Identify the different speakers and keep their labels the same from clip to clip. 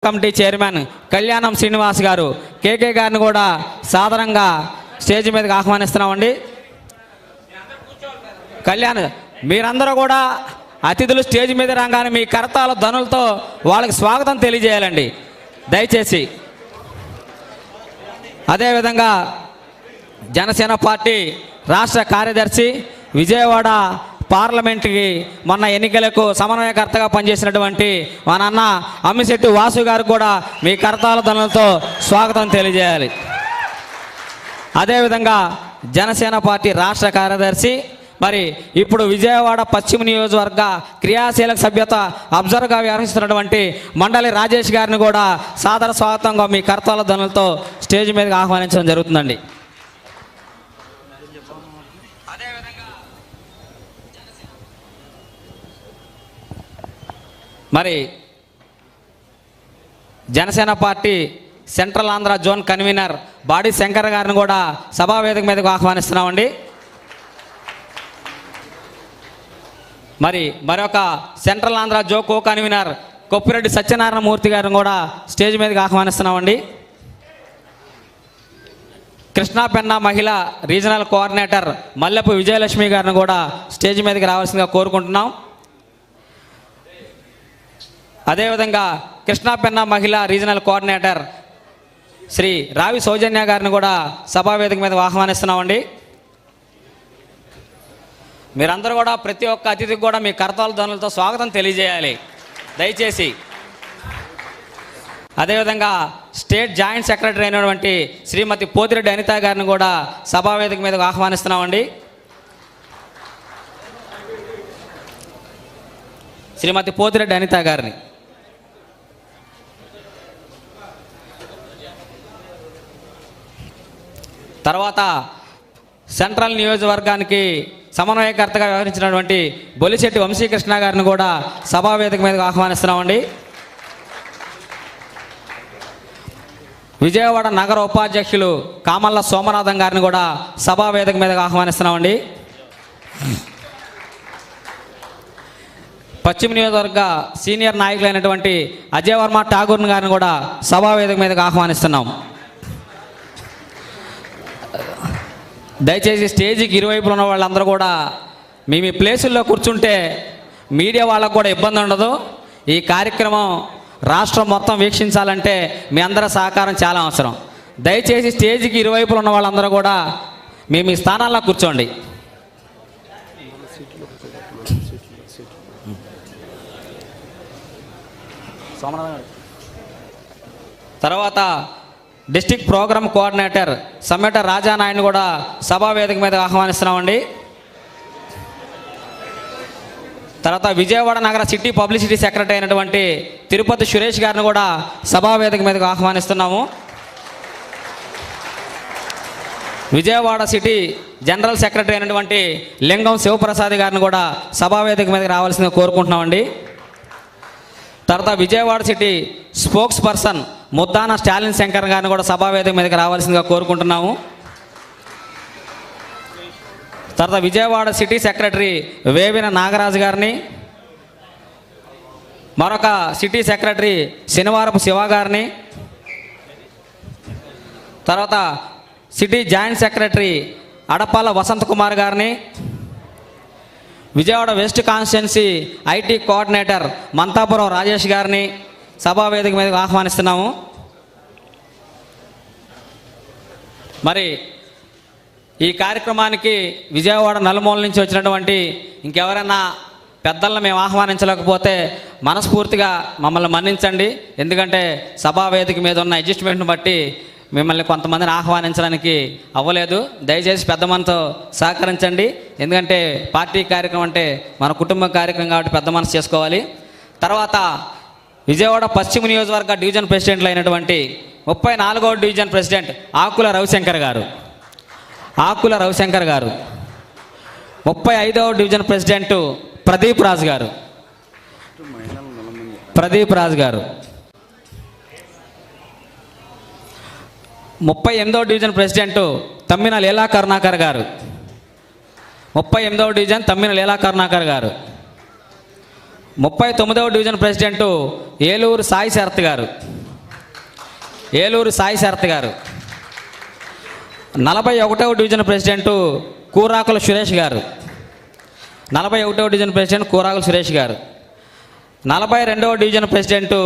Speaker 1: Committee chairman కళ్యాణం శ్రీనివాస్ గారు కేకే గారిని కూడా సాధారణంగా స్టేజ్ మీదకి ఆహ్వానిస్తున్నామండి. కళ్యాణ్ మీరందరూ కూడా అతిథులు స్టేజ్ మీద రాగానే మీ కరతాల ధ్వనులతో వాళ్ళకి స్వాగతం తెలియజేయాలండి దయచేసి. అదేవిధంగా జనసేన పార్టీ రాష్ట్ర కార్యదర్శి విజయవాడ పార్లమెంట్కి మొన్న ఎన్నికలకు సమన్వయకర్తగా పనిచేసినటువంటి మా నాన్న అమ్మిశెట్టి వాసు గారు కూడా మీ కరతాల ధ్వనులతో స్వాగతం తెలియజేయాలి. అదేవిధంగా జనసేన పార్టీ రాష్ట్ర కార్యదర్శి మరి ఇప్పుడు విజయవాడ పశ్చిమ నియోజకవర్గ క్రియాశీలక సభ్యత అబ్జర్వర్గా వ్యవహరిస్తున్నటువంటి మండలి రాజేష్ గారిని కూడా సాదర స్వాగతంగా మీ కరతాల ధ్వనులతో స్టేజ్ మీదకి ఆహ్వానించడం జరుగుతుందండి. మరి Janasena party central Andhra zone convener body Shankar గారిని కూడా సభావేదిక మీదకు ఆహ్వానిస్తున్నామండి. మరి మరొక సెంట్రల్ ఆంధ్ర జో కో కన్వీనర్ కొప్పిరెడ్డి సత్యనారాయణ మూర్తి గారిని కూడా స్టేజ్ మీదకి ఆహ్వానిస్తున్నామండి. కృష్ణా పెన్నా మహిళా రీజనల్ కోఆర్డినేటర్ మల్లెపు విజయలక్ష్మి గారిని కూడా స్టేజ్ మీదకి రావాల్సిందిగా కోరుకుంటున్నాం. అదేవిధంగా కృష్ణా పెన్నా మహిళా రీజనల్ కోఆర్డినేటర్ శ్రీ రావి సౌజన్య గారిని కూడా సభావేదిక మీద ఆహ్వానిస్తున్నామండి. మీరందరూ కూడా ప్రతి ఒక్క అతిథికి కూడా మీ కరతాల ధ్వనులతో స్వాగతం తెలియజేయాలి దయచేసి. అదేవిధంగా స్టేట్ జాయింట్ సెక్రటరీ అయినటువంటి శ్రీమతి పోతిరెడ్డి అనిత గారిని కూడా సభావేదిక మీద ఆహ్వానిస్తున్నామండి. శ్రీమతి పోతిరెడ్డి అనిత గారిని తర్వాత సెంట్రల్ నియోజకవర్గానికి సమన్వయకర్తగా వ్యవహరించినటువంటి బొలిశెట్టి వంశీకృష్ణ గారిని కూడా సభావేదిక మీద ఆహ్వానిస్తున్నామండి. విజయవాడ నగర ఉపాధ్యక్షులు కామల్ల సోమనాథం గారిని కూడా సభావేదిక మీద ఆహ్వానిస్తున్నామండి. పశ్చిమ నియోజకవర్గ సీనియర్ నాయకులైనటువంటి అజయ్ వర్మ ఠాగూర్ గారిని కూడా సభావేదిక మీదకి ఆహ్వానిస్తున్నాం. దయచేసి స్టేజీకి ఇరువైపులు ఉన్న వాళ్ళందరూ కూడా మీ ప్లేసుల్లో కూర్చుంటే మీడియా వాళ్ళకు కూడా ఇబ్బంది ఉండదు. ఈ కార్యక్రమం రాష్ట్రం మొత్తం వీక్షించాలంటే మీ అందరి సహకారం చాలా అవసరం. దయచేసి స్టేజీకి ఇరువైపులు ఉన్న వాళ్ళందరూ కూడా మీ స్థానాల్లో కూర్చోండి. తర్వాత డిస్ట్రిక్ట్ ప్రోగ్రామ్ కోఆర్డినేటర్ సమ్మెట రాజానాయుని కూడా సభావేదిక మీద ఆహ్వానిస్తున్నామండి. తర్వాత విజయవాడ నగర సిటీ పబ్లిసిటీ సెక్రటరీ అయినటువంటి తిరుపతి సురేష్ గారిని కూడా సభావేదిక మీదకు ఆహ్వానిస్తున్నాము. విజయవాడ సిటీ జనరల్ సెక్రటరీ అయినటువంటి లింగం శివప్రసాద్ గారిని కూడా సభావేదిక మీదకి రావాల్సిందిగా కోరుకుంటున్నామండి. తర్వాత Vijayawada city spokesperson Muddana Stalin Shankar గారిని కూడా సభావేదిక మీదకి రావాల్సిందిగా కోరుకుంటున్నాము. తర్వాత విజయవాడ సిటీ సెక్రటరీ వేవిన నాగరాజు గారిని, మరొక సిటీ సెక్రటరీ శనివారపు శివ గారిని, తర్వాత city joint secretary Adapala Vasanth Kumar గారిని, Vijayawada west constituency IT coordinator Manthapuram Rajesh గారిని సభావేదిక మీదకి ఆహ్వానిస్తున్నాము. మరి ఈ కార్యక్రమానికి విజయవాడ నలుమూల నుంచి వచ్చినటువంటి ఇంకెవరైనా పెద్దలను మేము ఆహ్వానించలేకపోతే మనస్ఫూర్తిగా మమ్మల్ని మన్నించండి. ఎందుకంటే సభావేదిక మీద ఉన్న అడ్జస్ట్మెంట్ని బట్టి మిమ్మల్ని కొంతమందిని ఆహ్వానించడానికి అవ్వలేదు. దయచేసి పెద్ద మనతో సహకరించండి. ఎందుకంటే పార్టీ కార్యక్రమం అంటే మన కుటుంబ కార్యక్రమం కాబట్టి పెద్ద మనసు చేసుకోవాలి. తర్వాత విజయవాడ పశ్చిమ నియోజకవర్గ డివిజన్ ప్రెసిడెంట్లు అయినటువంటి 34వ డివిజన్ ప్రెసిడెంట్ ఆకుల రవిశంకర్ గారు, 35వ డివిజన్ ప్రెసిడెంట్ ప్రదీప్ రాజు గారు, 38వ డివిజన్ ప్రెసిడెంట్ తమ్మిన లీలా కరుణాకర్ గారు, 38వ డివిజన్ తమ్మిన లీలా కరుణాకర్ గారు, 39వ డివిజన్ ప్రెసిడెంటు ఏలూరు సాయి శరత్ గారు. ఏలూరు సాయి శరత్ గారు. 41వ డివిజన్ ప్రెసిడెంటు కూరాకుల సురేష్ గారు. 41వ డివిజన్ ప్రెసిడెంట్ కూరాకుల సురేష్ గారు. 42వ డివిజన్ ప్రెసిడెంటు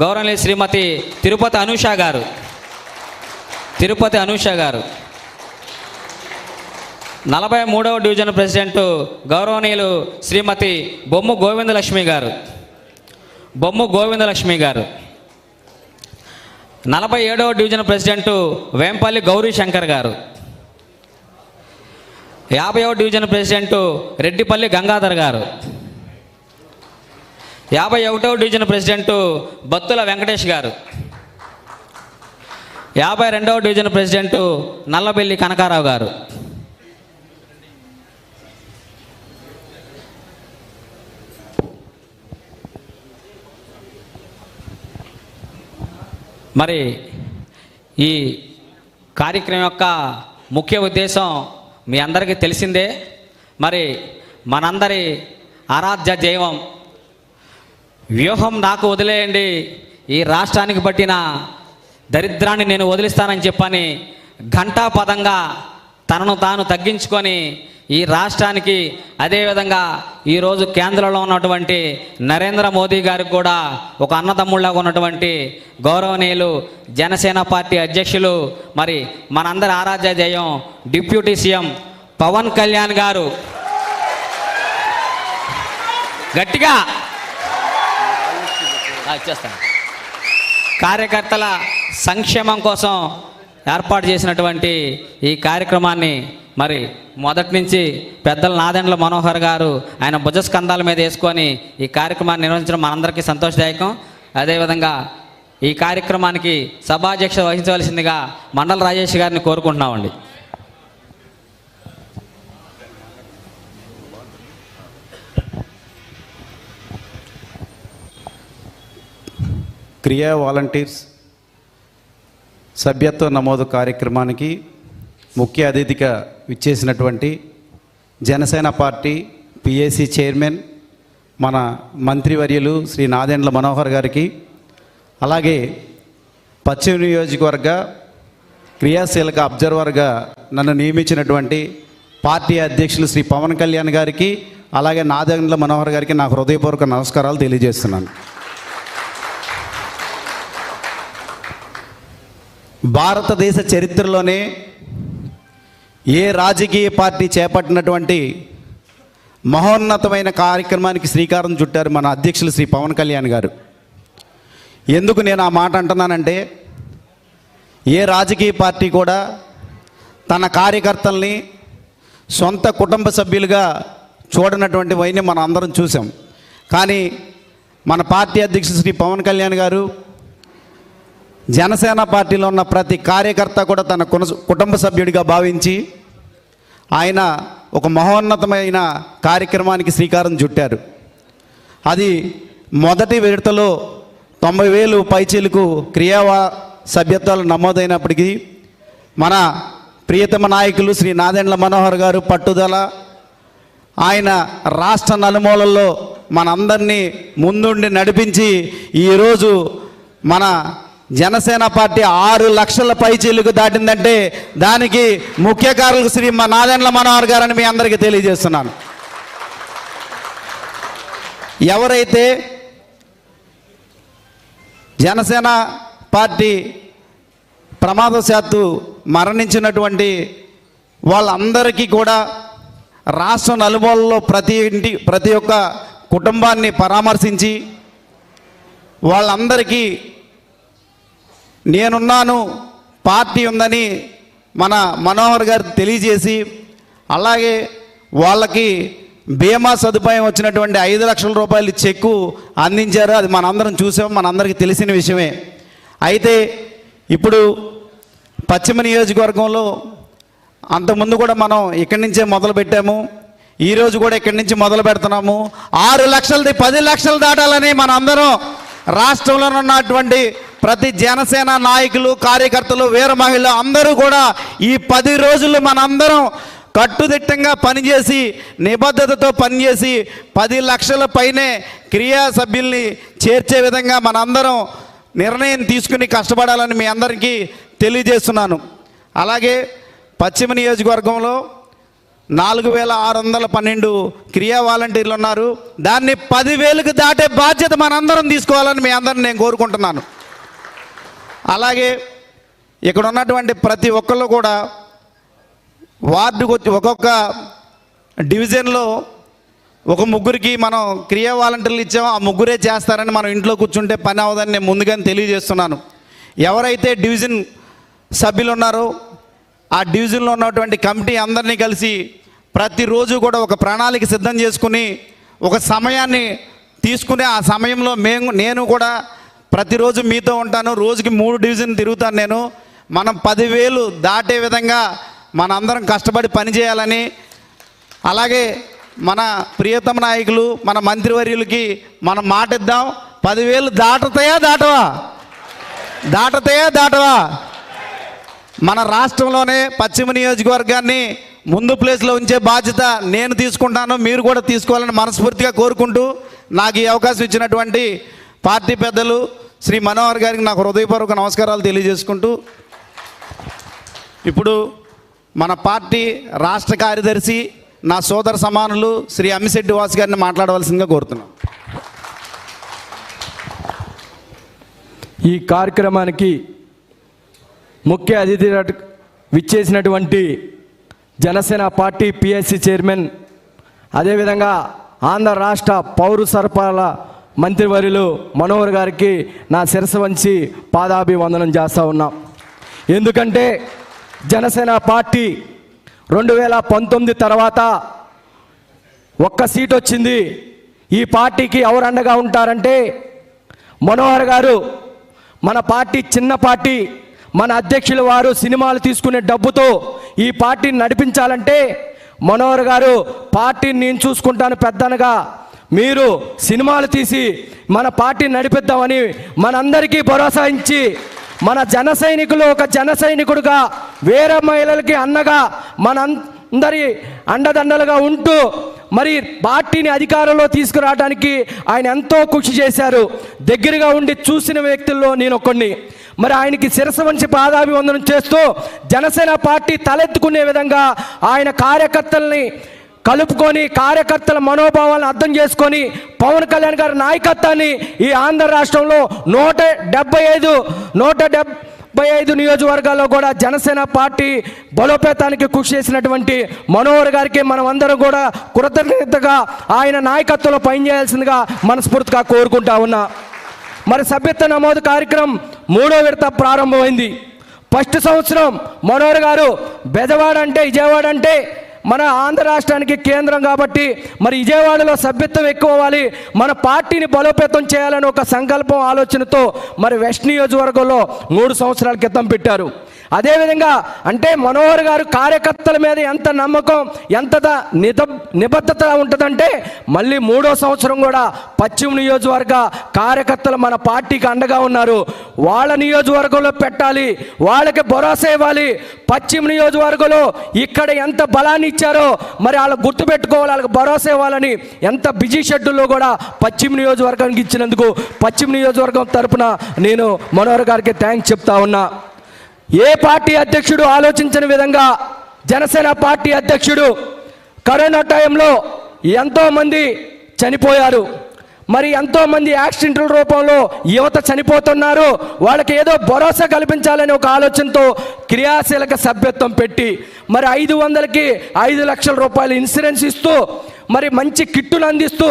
Speaker 1: గౌరవనీయ శ్రీమతి తిరుపతి అనూష గారు. తిరుపతి అనూష గారు. 43వ డివిజన్ ప్రెసిడెంటు గౌరవనీయులు శ్రీమతి బొమ్ము గోవిందలక్ష్మి గారు. బొమ్ము గోవిందలక్ష్మి గారు. 47వ డివిజన్ ప్రెసిడెంటు వేంపల్లి గౌరీ శంకర్ గారు. 50వ డివిజన్ ప్రెసిడెంటు రెడ్డిపల్లి గంగాధర్ గారు. 51వ డివిజన్ ప్రెసిడెంటు బత్తుల వెంకటేష్ గారు. 52వ డివిజన్ ప్రెసిడెంటు నల్లబెల్లి కనకారావు గారు. మరి ఈ కార్యక్రమం యొక్క ముఖ్య ఉద్దేశం మీ అందరికీ తెలిసిందే. మరి మనందరి ఆరాధ్య దైవం వ్యూహం నాకు వదిలేయండి, ఈ రాష్ట్రానికి పట్టిన దరిద్రాన్ని నేను వదిలిస్తానని చెప్పని ఘంటాపదంగా తనను తాను తగ్గించుకొని ఈ రాష్ట్రానికి, అదేవిధంగా ఈరోజు కేంద్రంలో ఉన్నటువంటి నరేంద్ర మోదీ గారికి కూడా ఒక అన్నదమ్ముళ్ళగా ఉన్నటువంటి గౌరవనీయులు జనసేన పార్టీ అధ్యక్షులు, మరి మనందరి ఆరాధ్య దైవం డిప్యూటీ సీఎం పవన్ కళ్యాణ్ గారు గట్టిగా ఇచ్చేస్తాను కార్యకర్తల సంక్షేమం కోసం ఏర్పాటు చేసినటువంటి ఈ కార్యక్రమాన్ని మరి మొదటి నుంచి పెద్దల నాదెండ్ల మనోహర్ గారు ఆయన భుజస్కంధాల మీద వేసుకొని ఈ కార్యక్రమాన్ని నిర్వహించడం మనందరికీ సంతోషదాయకం. అదేవిధంగా ఈ కార్యక్రమానికి సభాధ్యక్షత వహించవలసిందిగా మండల రాజేష్ గారిని కోరుకుంటున్నామండి.
Speaker 2: క్రియా వాలంటీర్స్ సభ్యత్వ నమోదు కార్యక్రమానికి ముఖ్య అతిథిగా విచ్చేసినటువంటి జనసేన పార్టీ పిఏసి చైర్మన్ మన మంత్రివర్యులు శ్రీ నాదెండ్ల మనోహర్ గారికి, అలాగే పశ్చిమ నియోజకవర్గ క్రియాశీలక అబ్జర్వర్గా నన్ను నియమించినటువంటి పార్టీ అధ్యక్షులు శ్రీ పవన్ కళ్యాణ్ గారికి, అలాగే నాదెండ్ల మనోహర్ గారికి నా హృదయపూర్వక నమస్కారాలు తెలియజేస్తున్నాను. భారతదేశ చరిత్రలోనే ఏ రాజకీయ పార్టీ చేపట్టినటువంటి మహోన్నతమైన కార్యక్రమానికి శ్రీకారం చుట్టారు మన అధ్యక్షులు శ్రీ పవన్ కళ్యాణ్ గారు. ఎందుకు నేను ఆ మాట అంటున్నానంటే, ఏ రాజకీయ పార్టీ కూడా తన కార్యకర్తల్ని సొంత కుటుంబ సభ్యులుగా చూడనటువంటి వైన్యం మనం అందరం చూసాం. కానీ మన పార్టీ అధ్యక్షుడు శ్రీ పవన్ కళ్యాణ్ గారు జనసేన పార్టీలో ఉన్న ప్రతి కార్యకర్త కూడా తన కుటుంబ సభ్యుడిగా భావించి ఆయన ఒక మహోన్నతమైన కార్యక్రమానికి శ్రీకారం చుట్టారు. అది మొదటి విడతలో 90,000 పైచీలకు క్రియా సభ్యత్వాలు నమోదైనప్పటికీ మన ప్రియతమ నాయకులు శ్రీ నాదెండ్ల మనోహర్ గారు పట్టుదల, ఆయన రాష్ట్ర నలుమూలల్లో మనందరినీ ముందుండి నడిపించి ఈరోజు మన జనసేన పార్టీ 6 లక్షల పైచీలకు దాటిందంటే దానికి ముఖ్య కారకులు శ్రీ నాదెండ్ల మనోహర్ గారని మీ అందరికీ తెలియజేస్తున్నాను. ఎవరైతే జనసేన పార్టీ ప్రమాదవశాత్తు మరణించినటువంటి వాళ్ళందరికీ కూడా రాష్ట్ర నలుమూలలో ప్రతి ఒక్క కుటుంబాన్ని పరామర్శించి వాళ్ళందరికీ నేనున్నాను, పార్టీ ఉందని మన మనోహర్ గారు తెలియజేసి, అలాగే వాళ్ళకి బీమా సదుపాయం వచ్చినటువంటి 5 లక్షల రూపాయలు చెక్కు అందించారు. అది మనందరం చూసాం, మనందరికీ తెలిసిన విషయమే. అయితే ఇప్పుడు పశ్చిమ నియోజకవర్గంలో అంతకుముందు కూడా మనం ఇక్కడి నుంచే మొదలు పెట్టాము, ఈరోజు కూడా ఇక్కడి నుంచి మొదలు పెడుతున్నాము. 6 లక్షలది 10 లక్షలు దాటాలని మనందరం రాష్ట్రంలో ఉన్నటువంటి ప్రతి జనసేన నాయకులు, కార్యకర్తలు, వీర మహిళలు అందరూ కూడా ఈ 10 రోజులు మనందరం కట్టుదిట్టంగా పనిచేసి నిబద్ధతతో పనిచేసి 10 లక్షల పైనే క్రియా సభ్యుల్ని చేర్చే విధంగా మనందరం నిర్ణయం తీసుకుని కష్టపడాలని మీ అందరికీ తెలియజేస్తున్నాను. అలాగే పశ్చిమ నియోజకవర్గంలో 4612 క్రియా వాలంటీర్లు ఉన్నారు. దాన్ని 10,000కు దాటే బాధ్యత మనందరం తీసుకోవాలని మీ అందరిని నేను కోరుకుంటున్నాను. అలాగే ఇక్కడ ఉన్నటువంటి ప్రతి ఒక్కళ్ళు కూడా వార్డుకు వచ్చి ఒక్కొక్క డివిజన్లో ఒక ముగ్గురికి మనం క్రియా వాలంటీర్లు ఇచ్చామో ఆ ముగ్గురే చేస్తారని మనం ఇంట్లో కూర్చుంటే పని అవదని నేను ముందుగానే తెలియజేస్తున్నాను. ఎవరైతే డివిజన్ సభ్యులు ఉన్నారో ఆ డివిజన్లో ఉన్నటువంటి కమిటీ అందరినీ కలిసి ప్రతిరోజు కూడా ఒక ప్రణాళిక సిద్ధం చేసుకుని ఒక సమయాన్ని తీసుకుని ఆ సమయంలో నేను కూడా ప్రతిరోజు మీతో ఉంటాను. రోజుకి 3 డివిజన్ తిరుగుతాను నేను. మనం 10,000 దాటే విధంగా మనందరం కష్టపడి పనిచేయాలని, అలాగే మన ప్రియతమ నాయకులు మన మంత్రివర్యులకి మనం మాట ఇద్దాం. 10,000 దాటవా? మన రాష్ట్రంలోనే పశ్చిమ నియోజకవర్గాన్ని ముందు ప్లేస్లో ఉంచే బాధ్యత నేను తీసుకుంటాను, మీరు కూడా తీసుకోవాలని మనస్ఫూర్తిగా కోరుకుంటూ నాకు ఈ అవకాశం ఇచ్చినటువంటి పార్టీ పెద్దలు శ్రీ మనోహర్ గారికి నాకు హృదయపూర్వక నమస్కారాలు తెలియజేసుకుంటూ ఇప్పుడు మన పార్టీ రాష్ట్ర కార్యదర్శి నా సోదర సమానులు శ్రీ అమ్మిశెట్టి వాసు గారిని మాట్లాడవలసిందిగా కోరుతున్నాను.
Speaker 3: ఈ కార్యక్రమానికి ముఖ్య అతిథిగా విచ్చేసినటువంటి జనసేన పార్టీ పిఎస్సి చైర్మన్, అదేవిధంగా ఆంధ్ర రాష్ట్ర పౌర సరఫరాల మంత్రివర్యులు మనోహర్ గారికి నా శిరస్సు వంచి పాదాభివందనం చేస్తూ ఉన్నాం. ఎందుకంటే జనసేన పార్టీ 2019 తర్వాత ఒక్క సీట్ వచ్చింది. ఈ పార్టీకి ఎవరు అండగా ఉంటారంటే మనోహర్ గారు. మన పార్టీ చిన్న పార్టీ, మన అధ్యక్షుల వారు సినిమాలు తీసుకునే డబ్బుతో ఈ పార్టీని నడిపించాలంటే మనోహర్ గారు పార్టీని నేను చూసుకుంటాను పెద్దనగా, మీరు సినిమాలు తీసి మన పార్టీని నడిపిద్దామని మనందరికీ భరోసా ఇచ్చి మన జన సైనికులు ఒక జన సైనికుడుగా వేరే మహిళలకి అన్నగా మనందరి అండదండలుగా ఉంటూ మరి పార్టీని అధికారంలో తీసుకురావడానికి ఆయన ఎంతో కృషి చేశారు. దగ్గరగా ఉండి చూసిన వ్యక్తుల్లో నేను ఒకడిని. మరి ఆయనకి శిరస్సు వంచి పాదాభివందనం చేస్తూ జనసేన పార్టీ తలెత్తుకునే విధంగా ఆయన కార్యకర్తల్ని కలుపుకొని కార్యకర్తల మనోభావాలను అర్థం చేసుకొని పవన్ కళ్యాణ్ గారి నాయకత్వాన్ని ఈ ఆంధ్ర రాష్ట్రంలో 175 నియోజకవర్గాల్లో కూడా జనసేన పార్టీ బలోపేతానికి కృషి చేసినటువంటి మనోహర్ గారికి మనం అందరం కూడా కృతజ్ఞతగా ఆయన నాయకత్వంలో పనిచేయాల్సిందిగా మనస్ఫూర్తిగా కోరుకుంటా ఉన్నా. మరి సభ్యత్వ నమోదు కార్యక్రమం 3వ విడత ప్రారంభమైంది. ఫస్ట్ సంవత్సరం మనోహర్ గారు బెజవాడ అంటే విజయవాడ అంటే మన ఆంధ్ర రాష్ట్రానికి కేంద్రం కాబట్టి మరి విజయవాడలో సభ్యత్వం ఎక్కువ అవ్వాలి, మన పార్టీని బలోపేతం చేయాలని ఒక సంకల్పం ఆలోచనతో మరి వెస్ట్ నియోజకవర్గంలో 3 సంవత్సరాల క్రితం పెట్టారు. అదేవిధంగా అంటే మనోహర్ గారు కార్యకర్తల మీద ఎంత నమ్మకం ఎంత నిబద్ధత ఉంటుందంటే మళ్ళీ 3వ సంవత్సరం కూడా పశ్చిమ నియోజకవర్గ కార్యకర్తలు మన పార్టీకి అండగా ఉన్నారు. వాళ్ళ నియోజకవర్గంలో పెట్టాలి, వాళ్ళకి భరోసా ఇవ్వాలి. పశ్చిమ నియోజకవర్గంలో ఇక్కడ ఎంత బలాన్ని ఇచ్చారో మరి వాళ్ళకి గుర్తుపెట్టుకోవాలి, వాళ్ళకి భరోసా ఇవ్వాలని ఎంత బిజీ షెడ్యూల్లో కూడా పశ్చిమ నియోజకవర్గానికి ఇచ్చినందుకు పశ్చిమ నియోజకవర్గం తరపున నేను మనోహర్ గారికి థ్యాంక్స్ చెప్తా ఉన్నా. ఏ పార్టీ అధ్యక్షుడు ఆలోచించిన విధంగా జనసేన పార్టీ అధ్యక్షుడు కరోనా టైంలో ఎంతోమంది చనిపోయారు. మరి ఎంతోమంది యాక్సిడెంట్ల రూపంలో యువత చనిపోతున్నారు. వాళ్ళకి ఏదో భరోసా కల్పించాలని ఒక ఆలోచనతో క్రియాశీలక సభ్యత్వం పెట్టి మరి 500కి 5 లక్షల రూపాయలు ఇన్సూరెన్స్ ఇస్తూ మరి మంచి కిట్టులు అందిస్తూ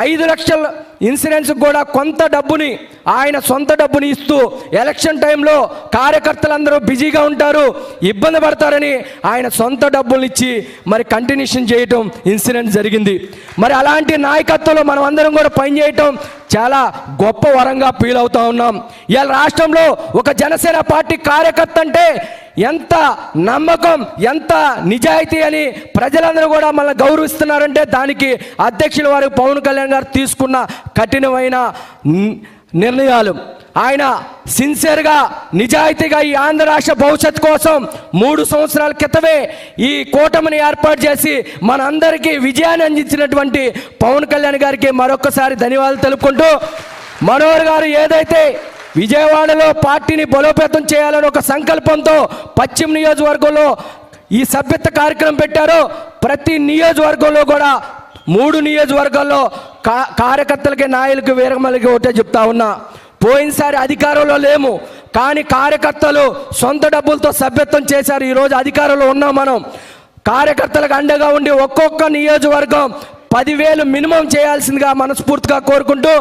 Speaker 3: 5 లక్షల ఇన్సూరెన్స్ కూడా కొంత డబ్బుని ఆయన సొంత డబ్బుని ఇస్తూ ఎలక్షన్ టైంలో కార్యకర్తలందరూ బిజీగా ఉంటారు, ఇబ్బంది పడతారని ఆయన సొంత డబ్బులు ఇచ్చి మరి కంటిన్యూషన్ చేయటం ఇన్సూరెన్స్ జరిగింది. మరి అలాంటి నాయకత్వంలో మనం అందరం కూడా పనిచేయటం చాలా గొప్ప వరంగా ఫీల్ అవుతా ఉన్నాం. ఇవాళ రాష్ట్రంలో ఒక జనసేన పార్టీ కార్యకర్త అంటే ఎంత నమ్మకం ఎంత నిజాయితీ అని ప్రజలందరూ కూడా మనల్ని గౌరవిస్తున్నారంటే దానికి అధ్యక్షుల వారు పవన్ కళ్యాణ్ గారు తీసుకున్న కఠినమైన నిర్ణయాలు. ఆయన సిన్సియర్గా నిజాయితీగా ఈ ఆంధ్ర రాష్ట్ర భవిష్యత్తు కోసం 3 సంవత్సరాల క్రితమే ఈ కూటమిని ఏర్పాటు చేసి మనందరికీ విజయాన్ని అందించినటువంటి పవన్ కళ్యాణ్ గారికి మరొకసారి ధన్యవాదాలు తెలుపుకుంటూ, మనోహర్ గారు ఏదైతే విజయవాడలో పార్టీని బలోపేతం చేయాలని ఒక సంకల్పంతో పశ్చిమ నియోజకవర్గంలో ఈ సభ్యత కార్యక్రమం పెట్టారో, ప్రతి నియోజకవర్గంలో కూడా 3 నియోజకవర్గాల్లో కార్యకర్తలకి నాయకులకి వీరమలకి ఒకటే చెప్తా ఉన్నా, పోయినసారి అధికారంలో లేము కానీ కార్యకర్తలు సొంత డబ్బులతో సభ్యత్వం చేశారు. ఈరోజు అధికారంలో ఉన్నాం. మనం కార్యకర్తలకు అండగా ఉండి ఒక్కొక్క నియోజకవర్గం 10,000 మినిమం చేయాల్సిందిగా మనస్ఫూర్తిగా కోరుకుంటూ,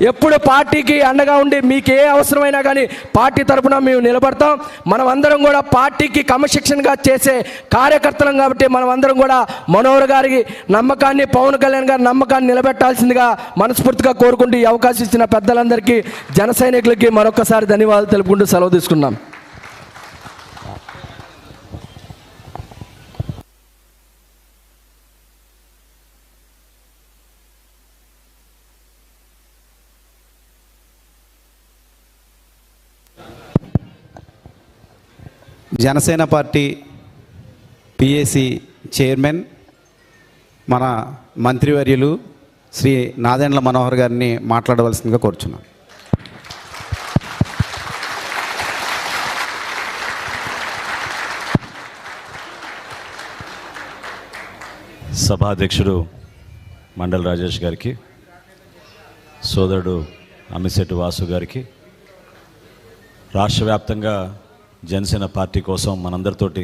Speaker 3: ఎప్పుడు పార్టీకి అండగా ఉండి మీకు ఏ అవసరమైనా కానీ పార్టీ తరఫున మేము నిలబడతాం. మనం అందరం కూడా పార్టీకి క్రమశిక్షణగా చేసే కార్యకర్తలం కాబట్టి మనం అందరం కూడా మనోహర్ గారి నమ్మకాన్ని, పవన్ కళ్యాణ్ గారి నమ్మకాన్ని నిలబెట్టాల్సిందిగా మనస్ఫూర్తిగా కోరుకుంటూ, ఈ అవకాశం ఇచ్చిన పెద్దలందరికీ, జన సైనికులకి మరొకసారి ధన్యవాదాలు తెలుపుకుంటూ సెలవు తీసుకున్నాం.
Speaker 2: జనసేన పార్టీ పిఏసి చైర్మన్ మన మంత్రివర్యులు శ్రీ నాదెండ్ల మనోహర్ గారిని మాట్లాడవలసిందిగా కోరుచున్నాను.
Speaker 4: సభాధ్యక్షుడు మండల రాజేష్ గారికి, సోదరుడు అమిశెట్టి వాసు గారికి, రాష్ట్ర వ్యాప్తంగా జనసేన పార్టీ కోసం మనందరితోటి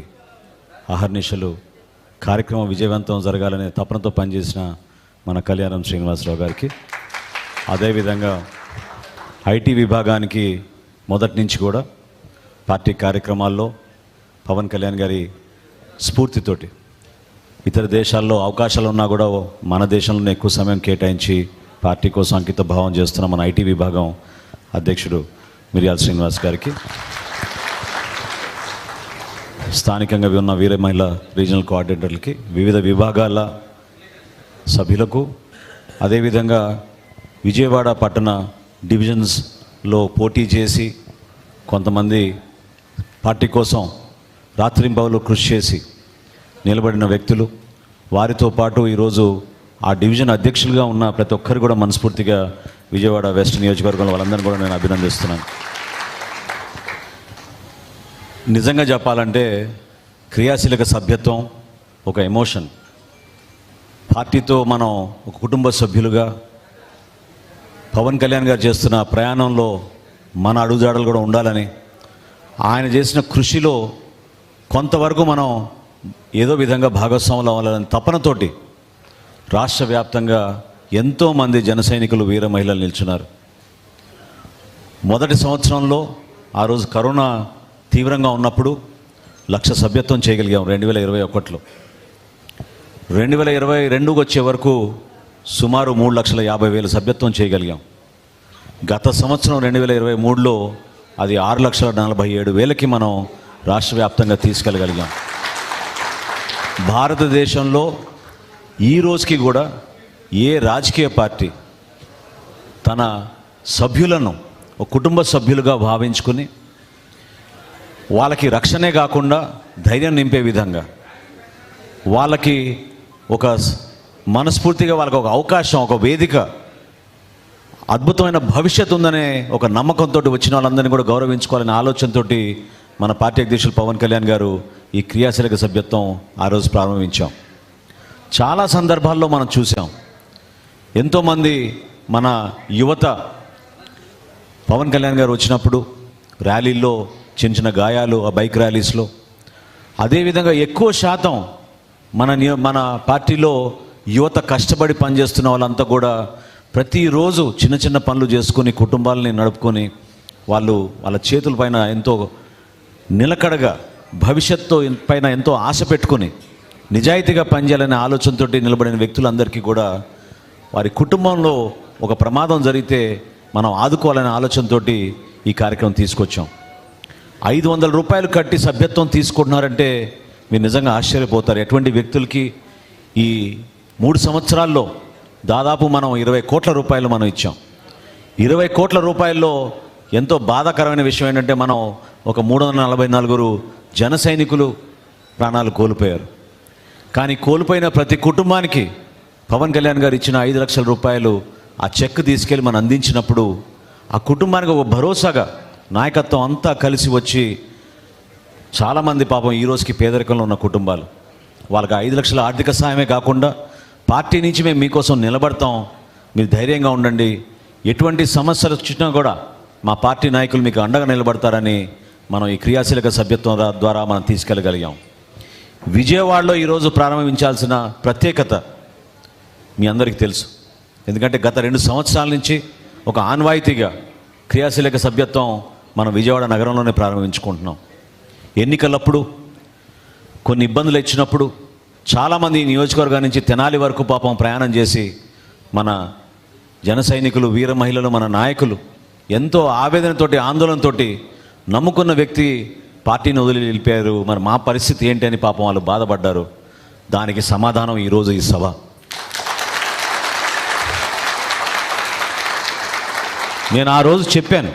Speaker 4: అహర్నిశలు కార్యక్రమం విజయవంతం జరగాలనే తపనతో పనిచేసిన మన కళ్యాణం శ్రీనివాసరావు గారికి, అదేవిధంగా ఐటీ విభాగానికి మొదటి నుంచి కూడా పార్టీ కార్యక్రమాల్లో పవన్ కళ్యాణ్ గారి స్ఫూర్తితోటి ఇతర దేశాల్లో అవకాశాలు ఉన్నా కూడా మన దేశంలోనే ఎక్కువ సమయం కేటాయించి పార్టీ కోసం అంకిత భావం చేస్తున్న మన ఐటీ విభాగం అధ్యక్షుడు మిర్యాల శ్రీనివాస్ గారికి, స్థానికంగా ఉన్న వీర మహిళ రీజనల్ కోఆర్డినేటర్లకి, వివిధ విభాగాల సభ్యులకు, అదేవిధంగా విజయవాడ పట్టణ డివిజన్స్లో పోటీ చేసి కొంతమంది పార్టీ కోసం రాత్రింబవలు కృషి చేసి నిలబడిన వ్యక్తులు, వారితో పాటు ఈరోజు ఆ డివిజన్ అధ్యక్షులుగా ఉన్న ప్రతి ఒక్కరు కూడా మనస్ఫూర్తిగా విజయవాడ వెస్ట్ నియోజకవర్గంలో వాళ్ళందరినీ కూడా నేను అభినందిస్తున్నాను. నిజంగా చెప్పాలంటే క్రియాశీలక సభ్యత్వం ఒక ఎమోషన్. పార్టీతో మనం ఒక కుటుంబ సభ్యులుగా పవన్ కళ్యాణ్ గారు చేస్తున్న ప్రయాణంలో మన అడుగుజాడలు కూడా ఉండాలని, ఆయన చేసిన కృషిలో కొంతవరకు మనం ఏదో విధంగా భాగస్వాములు అవ్వాలని తపనతోటి రాష్ట్ర వ్యాప్తంగా ఎంతోమంది జన సైనికులు, వీర మహిళలు నిల్చున్నారు. మొదటి సంవత్సరంలో ఆ రోజు కరోనా తీవ్రంగా ఉన్నప్పుడు 1,00,000 సభ్యత్వం చేయగలిగాం 2021లో. 2022 వచ్చే వరకు సుమారు 3,50,000 సభ్యత్వం చేయగలిగాం. గత సంవత్సరం 2023లో అది 6,47,000కి మనం రాష్ట్ర వ్యాప్తంగా తీసుకెళ్ళగలిగాం. భారతదేశంలో ఈ రోజుకి కూడా ఏ రాజకీయ పార్టీ తన సభ్యులను ఒక కుటుంబ సభ్యులుగా భావించుకుని వాళ్ళకి రక్షణే కాకుండా ధైర్యం నింపే విధంగా, వాళ్ళకి ఒక మనస్ఫూర్తిగా వాళ్ళకి ఒక అవకాశం, ఒక వేదిక, అద్భుతమైన భవిష్యత్తు ఉందనే ఒక నమ్మకంతో వచ్చిన వాళ్ళందరినీ కూడా గౌరవించుకోవాలనే ఆలోచనతో మన పార్టీ అధ్యక్షులు పవన్ కళ్యాణ్ గారు ఈ క్రియాశీలక సభ్యత్వం ఆ రోజు ప్రారంభించాం. చాలా సందర్భాల్లో మనం చూసాం, ఎంతోమంది మన యువత పవన్ కళ్యాణ్ గారు వచ్చినప్పుడు ర్యాలీల్లో చిన్న చిన్న గాయాలు, ఆ బైక్ ర్యాలీస్లో, అదేవిధంగా ఎక్కువ శాతం మన పార్టీలో యువత కష్టపడి పనిచేస్తున్న వాళ్ళంతా కూడా ప్రతిరోజు చిన్న చిన్న పనులు చేసుకొని కుటుంబాలని నడుపుకొని వాళ్ళ చేతుల పైన ఎంతో నిలకడగా భవిష్యత్తు పైన ఎంతో ఆశ పెట్టుకొని నిజాయితీగా పనిచేయాలనే ఆలోచనతో నిలబడిన వ్యక్తులందరికీ కూడా వారి కుటుంబంలో ఒక ప్రమాదం జరిగితే మనం ఆదుకోవాలనే ఆలోచనతో ఈ కార్యక్రమం తీసుకొచ్చాం. 500 రూపాయలు కట్టి సభ్యత్వం తీసుకుంటున్నారంటే మీరు నిజంగా ఆశ్చర్యపోతారు. ఎటువంటి వ్యక్తులకి ఈ 3 సంవత్సరాల్లో దాదాపు మనం 20 కోట్ల రూపాయలు మనం ఇచ్చాం. 20 కోట్ల రూపాయల్లో ఎంతో బాధాకరమైన విషయం ఏంటంటే మనం ఒక 344 జన సైనికులు ప్రాణాలు కోల్పోయారు. కానీ కోల్పోయిన ప్రతి కుటుంబానికి పవన్ కళ్యాణ్ గారు ఇచ్చిన 5 లక్షల రూపాయలు ఆ చెక్ తీసుకెళ్ళి మనం అందించినప్పుడు ఆ కుటుంబానికి ఒక భరోసాగా నాయకత్వం అంతా కలిసి వచ్చి చాలామంది పాపం ఈ రోజుకి పేదరికంలో ఉన్న కుటుంబాలు వాళ్ళకి 5 లక్షల ఆర్థిక సాయమే కాకుండా పార్టీ నుంచి మేము మీకోసం నిలబడతాం, మీరు ధైర్యంగా ఉండండి, ఎటువంటి సమస్యలు వచ్చినా కూడా మా పార్టీ నాయకులు మీకు అండగా నిలబడతారని మనం ఈ క్రియాశీలక సభ్యత్వం ద్వారా మనం తీసుకెళ్ళగలిగాం. విజయవాడలో ఈరోజు ప్రారంభించాల్సిన ప్రత్యేకత మీ అందరికీ తెలుసు. ఎందుకంటే గత 2 సంవత్సరాల నుంచి ఒక ఆన్వాయితీగా క్రియాశీలక సభ్యత్వం మనం విజయవాడ నగరంలోనే ప్రారంభించుకుంటున్నాం. ఎన్నికలప్పుడు కొన్ని ఇబ్బందులు ఇచ్చినప్పుడు చాలామంది ఈ నియోజకవర్గం నుంచి తెనాలి వరకు పాపం ప్రయాణం చేసి మన జన సైనికులు, వీర మహిళలు, మన నాయకులు ఎంతో ఆవేదనతోటి, ఆందోళనతోటి నమ్ముకున్న వ్యక్తి పార్టీని వదిలి వెళ్ళిపోయారు. మరి మా పరిస్థితి ఏంటి అని పాపం వాళ్ళు బాధపడ్డారు. దానికి సమాధానం ఈరోజు ఈ సభ. నేను ఆ రోజు చెప్పాను,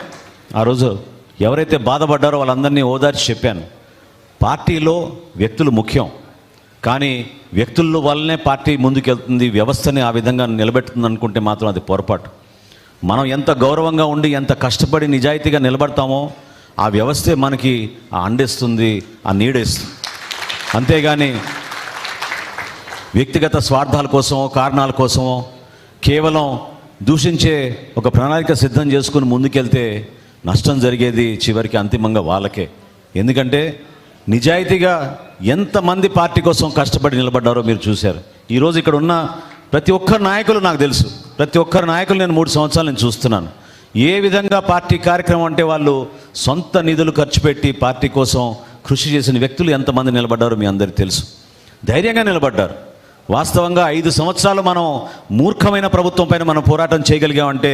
Speaker 4: ఆ రోజు ఎవరైతే బాధపడ్డారో వాళ్ళందరినీ ఓదార్చి చెప్పాను, పార్టీలో వ్యక్తులు ముఖ్యం, కానీ వ్యక్తుల వల్లనే పార్టీ ముందుకెళ్తుంది, వ్యవస్థని ఆ విధంగా నిలబెడుతుంది అనుకుంటే మాత్రం అది పొరపాటు. మనం ఎంత గౌరవంగా ఉండి ఎంత కష్టపడి నిజాయితీగా నిలబడతామో ఆ వ్యవస్థే మనకి ఆ అండేస్తుంది, ఆ నీడేస్తుంది. అంతేగాని వ్యక్తిగత స్వార్థాల కోసమో కారణాల కోసమో కేవలం దూషించే ఒక ప్రణాళిక సిద్ధం చేసుకుని ముందుకెళ్తే నష్టం జరిగేది చివరికి అంతిమంగా వాళ్ళకే. ఎందుకంటే నిజాయితీగా ఎంతమంది పార్టీ కోసం కష్టపడి నిలబడ్డారో మీరు చూశారు. ఈరోజు ఇక్కడ ఉన్న ప్రతి ఒక్కరు నాయకులు నాకు తెలుసు, ప్రతి ఒక్కరు నాయకులు నేను 3 సంవత్సరాలు నేను చూస్తున్నాను. ఏ విధంగా పార్టీ కార్యక్రమం అంటే వాళ్ళు సొంత నిధులు ఖర్చు పెట్టి పార్టీ కోసం కృషి చేసిన వ్యక్తులు ఎంతమంది నిలబడ్డారో మీ అందరికీ తెలుసు. ధైర్యంగా నిలబడ్డారు. వాస్తవంగా 5 సంవత్సరాలు మనం మూర్ఖమైన ప్రభుత్వం పైన మనం పోరాటం చేయగలిగామంటే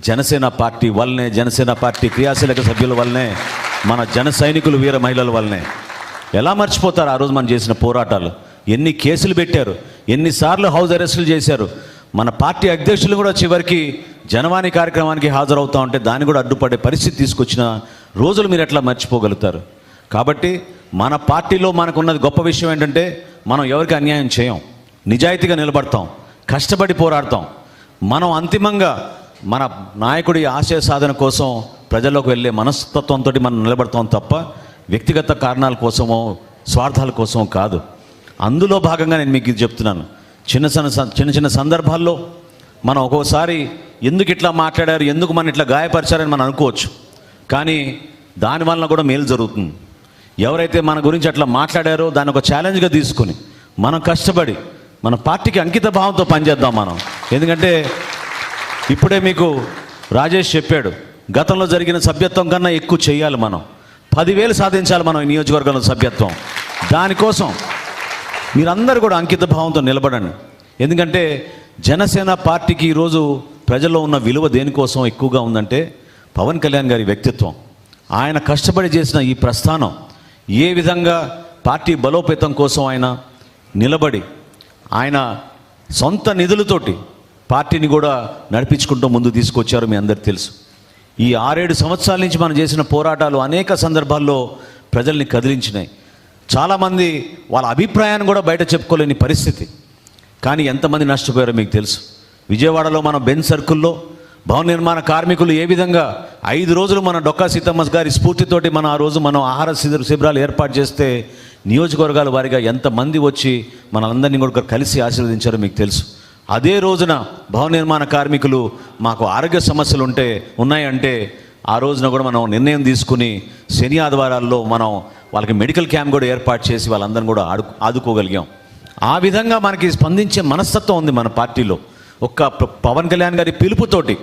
Speaker 4: జనసేన పార్టీ వల్లనే, జనసేన పార్టీ క్రియాశీలక సభ్యుల వల్లనే, మన జన సైనికులు, వీర మహిళల వల్లనే. ఎలా మర్చిపోతారు ఆ రోజు మనం చేసిన పోరాటాలు? ఎన్ని కేసులు పెట్టారు, ఎన్నిసార్లు హౌస్ అరెస్టులు చేశారు. మన పార్టీ అధ్యక్షులు కూడా చివరికి జనవాణి కార్యక్రమానికి హాజరవుతా ఉంటే దాన్ని కూడా అడ్డుపడే పరిస్థితి తీసుకొచ్చిన రోజులు మీరు ఎట్లా మర్చిపోగలుగుతారు? కాబట్టి మన పార్టీలో మనకున్నది గొప్ప విషయం ఏంటంటే మనం ఎవరికి అన్యాయం చేయం, నిజాయితీగా నిలబడతాం, కష్టపడి పోరాడతాం. మనం అంతిమంగా మన నాయకుడి ఆశయ సాధన కోసం ప్రజల్లోకి వెళ్ళే మనస్తత్వంతో మనం నిలబడతాం తప్ప వ్యక్తిగత కారణాల కోసమో స్వార్థాల కోసమో కాదు. అందులో భాగంగా నేను మీకు ఇది చెప్తున్నాను. చిన్న చిన్న సందర్భాల్లో మనం ఒక్కోసారి ఎందుకు ఇట్లా మాట్లాడారు, ఎందుకు మనం ఇట్లా గాయపరిచారని మనం అనుకోవచ్చు, కానీ దానివల్ల కూడా మేలు జరుగుతుంది. ఎవరైతే మన గురించి అట్లా మాట్లాడారో దాన్ని ఒక ఛాలెంజ్గా తీసుకొని మనం కష్టపడి మన పార్టీకి అంకిత భావంతో పనిచేద్దాం మనం. ఎందుకంటే ఇప్పుడే మీకు రాజేష్ చెప్పాడు, గతంలో జరిగిన సభ్యత్వం కన్నా ఎక్కువ చేయాలి, మనం 10,000 సాధించాలి మనం ఈ నియోజకవర్గంలో సభ్యత్వం. దానికోసం మీరందరూ కూడా అంకిత భావంతో నిలబడండి. ఎందుకంటే జనసేన పార్టీకి ఈరోజు ప్రజల్లో ఉన్న విలువ దేనికోసం ఎక్కువగా ఉందంటే పవన్ కళ్యాణ్ గారి వ్యక్తిత్వం, ఆయన కష్టపడి చేసిన ఈ ప్రస్థానం, ఏ విధంగా పార్టీ బలోపేతం కోసం ఆయన నిలబడి ఆయన సొంత నిధులతోటి పార్టీని కూడా నడిపించుకుంటూ ముందు తీసుకొచ్చారు మీ అందరికీ తెలుసు. ఈ 6-7 సంవత్సరాల నుంచి మనం చేసిన పోరాటాలు అనేక సందర్భాల్లో ప్రజల్ని కదిలించినాయి. చాలామంది వాళ్ళ అభిప్రాయాన్ని కూడా బయట చెప్పుకోలేని పరిస్థితి. కానీ ఎంతమంది నష్టపోయారో మీకు తెలుసు. విజయవాడలో మన బెంచ్ సర్కిల్లో భవన నిర్మాణ కార్మికులు ఏ విధంగా 5 రోజులు మన డొక్కా సీతమ్మ గారి స్ఫూర్తితోటి మనం ఆ రోజు మనం ఆహార శిబిరాలు ఏర్పాటు చేస్తే నియోజకవర్గాల వారిగా ఎంతమంది వచ్చి మనందరినీ కూడా కలిసి ఆశీర్వదించారో మీకు తెలుసు. అదే రోజున భవన నిర్మాణ కార్మికులు మాకు ఆరోగ్య సమస్యలు ఉన్నాయంటే ఆ రోజున కూడా మనం నిర్ణయం తీసుకుని శని ఆదివారాల్లో మనం వాళ్ళకి మెడికల్ క్యాంప్ కూడా ఏర్పాటు చేసి వాళ్ళందరినీ కూడా ఆదుకోగలిగాం. ఆ విధంగా మనకి స్పందించే మనస్తత్వం ఉంది మన పార్టీలో. ఒక్క పవన్ కళ్యాణ్ గారి పిలుపుతోటి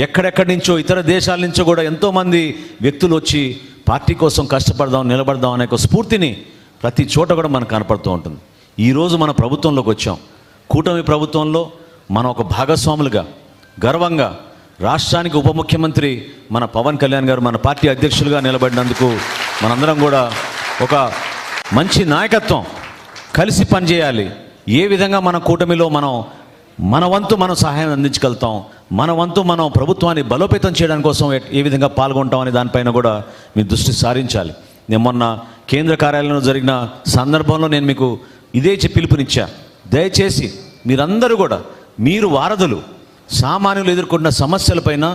Speaker 4: ఎక్కడెక్కడి నుంచో ఇతర దేశాల నుంచో కూడా ఎంతోమంది వ్యక్తులు వచ్చి పార్టీ కోసం కష్టపడదాం, నిలబడదాం అనే ఒక స్ఫూర్తిని ప్రతి చోట కూడా మనకు కనపడుతూ ఉంటుంది. ఈరోజు మన ప్రభుత్వంలోకి వచ్చాం. కూటమి ప్రభుత్వంలో మనం ఒక భాగస్వాములుగా గర్వంగా రాష్ట్రానికి ఉప ముఖ్యమంత్రి మన పవన్ కళ్యాణ్ గారు మన పార్టీ అధ్యక్షులుగా నిలబడినందుకు మనందరం కూడా ఒక మంచి నాయకత్వం కలిసి పనిచేయాలి. ఏ విధంగా మన కూటమిలో మనం మన వంతు మనం సహాయం అందించగలుగుతాం, మన వంతు మనం ప్రభుత్వాన్ని బలోపేతం చేయడానికి కోసం ఏ విధంగా పాల్గొంటాం అనే దానిపైన కూడా మీరు దృష్టి సారించాలి. నేను మొన్న కేంద్ర కార్యాలయంలో జరిగిన సందర్భంలో నేను మీకు ఇదే పిలుపునిచ్చా. దయచేసి మీరందరూ కూడా, మీరు వారధులు, సామాన్యులు ఎదుర్కొన్న సమస్యలపైన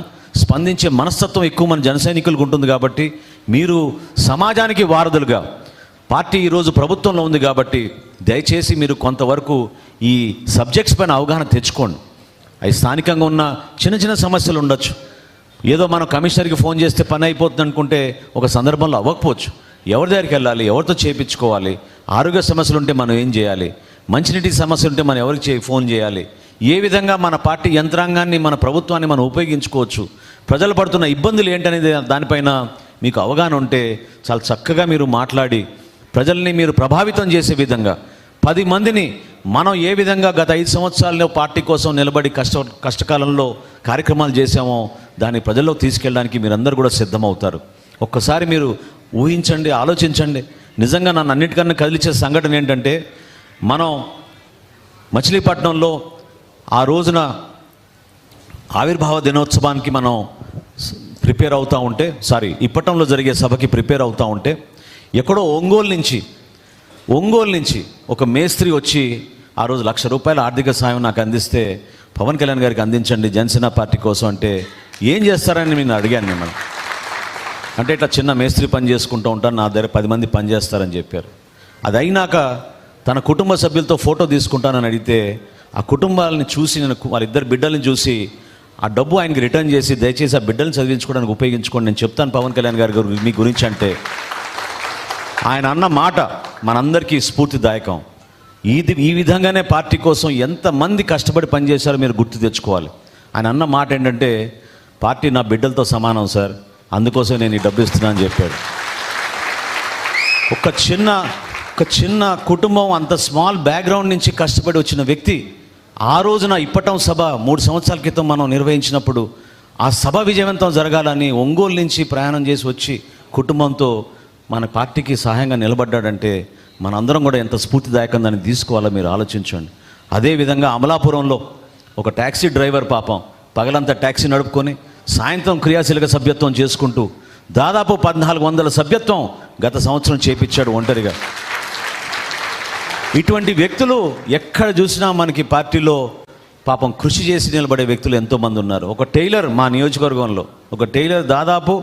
Speaker 4: స్పందించే మనస్తత్వం ఎక్కువ మన జన సైనికులకు ఉంటుంది కాబట్టి మీరు సమాజానికి వారధులుగా, పార్టీ ఈరోజు ప్రభుత్వంలో ఉంది కాబట్టి దయచేసి మీరు కొంతవరకు ఈ సబ్జెక్ట్స్ పైన అవగాహన తెచ్చుకోండి. అవి స్థానికంగా ఉన్న చిన్న చిన్న సమస్యలు ఉండొచ్చు. ఏదో మనం కమిషనర్కి ఫోన్ చేస్తే పని అయిపోతుంది అనుకుంటే ఒక సందర్భంలో అవ్వకపోవచ్చు. ఎవరి దగ్గరికి వెళ్ళాలి, ఎవరితో చేయించుకోవాలి, ఆరోగ్య సమస్యలు ఉంటే మనం ఏం చేయాలి, మంచినీటి సమస్యలు ఉంటే మనం ఎవరికి ఫోన్ చేయాలి, ఏ విధంగా మన పార్టీ యంత్రాంగాన్ని, మన ప్రభుత్వాన్ని మనం ఉపయోగించుకోవచ్చు, ప్రజలు పడుతున్న ఇబ్బందులు ఏంటనేది దానిపైన మీకు అవగాహన ఉంటే చాలా చక్కగా మీరు మాట్లాడి ప్రజల్ని మీరు ప్రభావితం చేసే విధంగా 10 మందిని మనం ఏ విధంగా గత 5 సంవత్సరాల్లో పార్టీ కోసం నిలబడి కష్టకాలంలో కార్యక్రమాలు చేశామో దాన్ని ప్రజల్లో తీసుకెళ్ళడానికి మీరందరూ కూడా సిద్ధమవుతారు. ఒక్కసారి మీరు ఊహించండి, ఆలోచించండి. నిజంగా నన్ను అన్నిటికన్నా కదిలించే సంఘటన ఏంటంటే, మనం మచిలీపట్నంలో ఆ రోజున ఆవిర్భావ దినోత్సవానికి మనం ప్రిపేర్ అవుతూ ఉంటే, ఇప్పటంలో జరిగే సభకి ప్రిపేర్ అవుతూ ఉంటే, ఎక్కడో ఒంగోలు నుంచి ఒక మేస్త్రి వచ్చి ఆ రోజు ₹1,00,000 ఆర్థిక సాయం నాకు అందిస్తే పవన్ కళ్యాణ్ గారికి అందించండి జనసేన పార్టీ కోసం అంటే, ఏం చేస్తారని నేను అడిగాను మిమ్మల్ని. అంటే ఇట్లా చిన్న మేస్త్రి పని చేసుకుంటూ ఉంటాను, నా దగ్గర 10 మంది పని చేస్తారని చెప్పారు. అది అయినాక తన కుటుంబ సభ్యులతో ఫోటో తీసుకుంటానని అడిగితే, ఆ కుటుంబాలని చూసి, నేను వాళ్ళిద్దరు బిడ్డల్ని చూసి ఆ డబ్బు ఆయనకి రిటర్న్ చేసి, దయచేసి ఆ బిడ్డల్ని చదివించుకోవడానికి ఉపయోగించుకోండి, నేను చెప్తాను పవన్ కళ్యాణ్ గారి మీ గురించి అంటే, ఆయన అన్న మాట మనందరికీ స్ఫూర్తిదాయకం. ఈ విధంగానే పార్టీ కోసం ఎంతమంది కష్టపడి పనిచేశారో మీరు గుర్తు తెచ్చుకోవాలి. ఆయన అన్న మాట ఏంటంటే, పార్టీ నా బిడ్డలతో సమానం సార్, అందుకోసం నేను ఈ డబ్బు ఇస్తున్నాను అని చెప్పాడు. ఒక చిన్న కుటుంబం, అంత స్మాల్ బ్యాక్గ్రౌండ్ నుంచి కష్టపడి వచ్చిన వ్యక్తి ఆ రోజున ఇప్పటం సభ 3 సంవత్సరాల క్రితం మనం నిర్వహించినప్పుడు ఆ సభ విజయవంతం జరగాలని ఒంగోలు నుంచి ప్రయాణం చేసి వచ్చి కుటుంబంతో మన పార్టీకి సహాయంగా నిలబడ్డాడంటే మనందరం కూడా ఎంత స్ఫూర్తిదాయకం దాన్ని తీసుకోవాలో మీరు ఆలోచించండి. అదేవిధంగా అమలాపురంలో ఒక ట్యాక్సీ డ్రైవర్ పాపం పగలంతా ట్యాక్సీ నడుపుకొని సాయంత్రం క్రియాశీలక సభ్యత్వం చేసుకుంటూ దాదాపు 1400 సభ్యత్వం గత సంవత్సరం చేపించాడు ఒంటరిగా. ఇటువంటి వ్యక్తులు ఎక్కడ చూసినా మనకి పార్టీలో పాపం కృషి చేసి నిలబడే వ్యక్తులు ఎంతోమంది ఉన్నారు. ఒక టైలర్ మా నియోజకవర్గంలో ఒక టైలర్ దాదాపు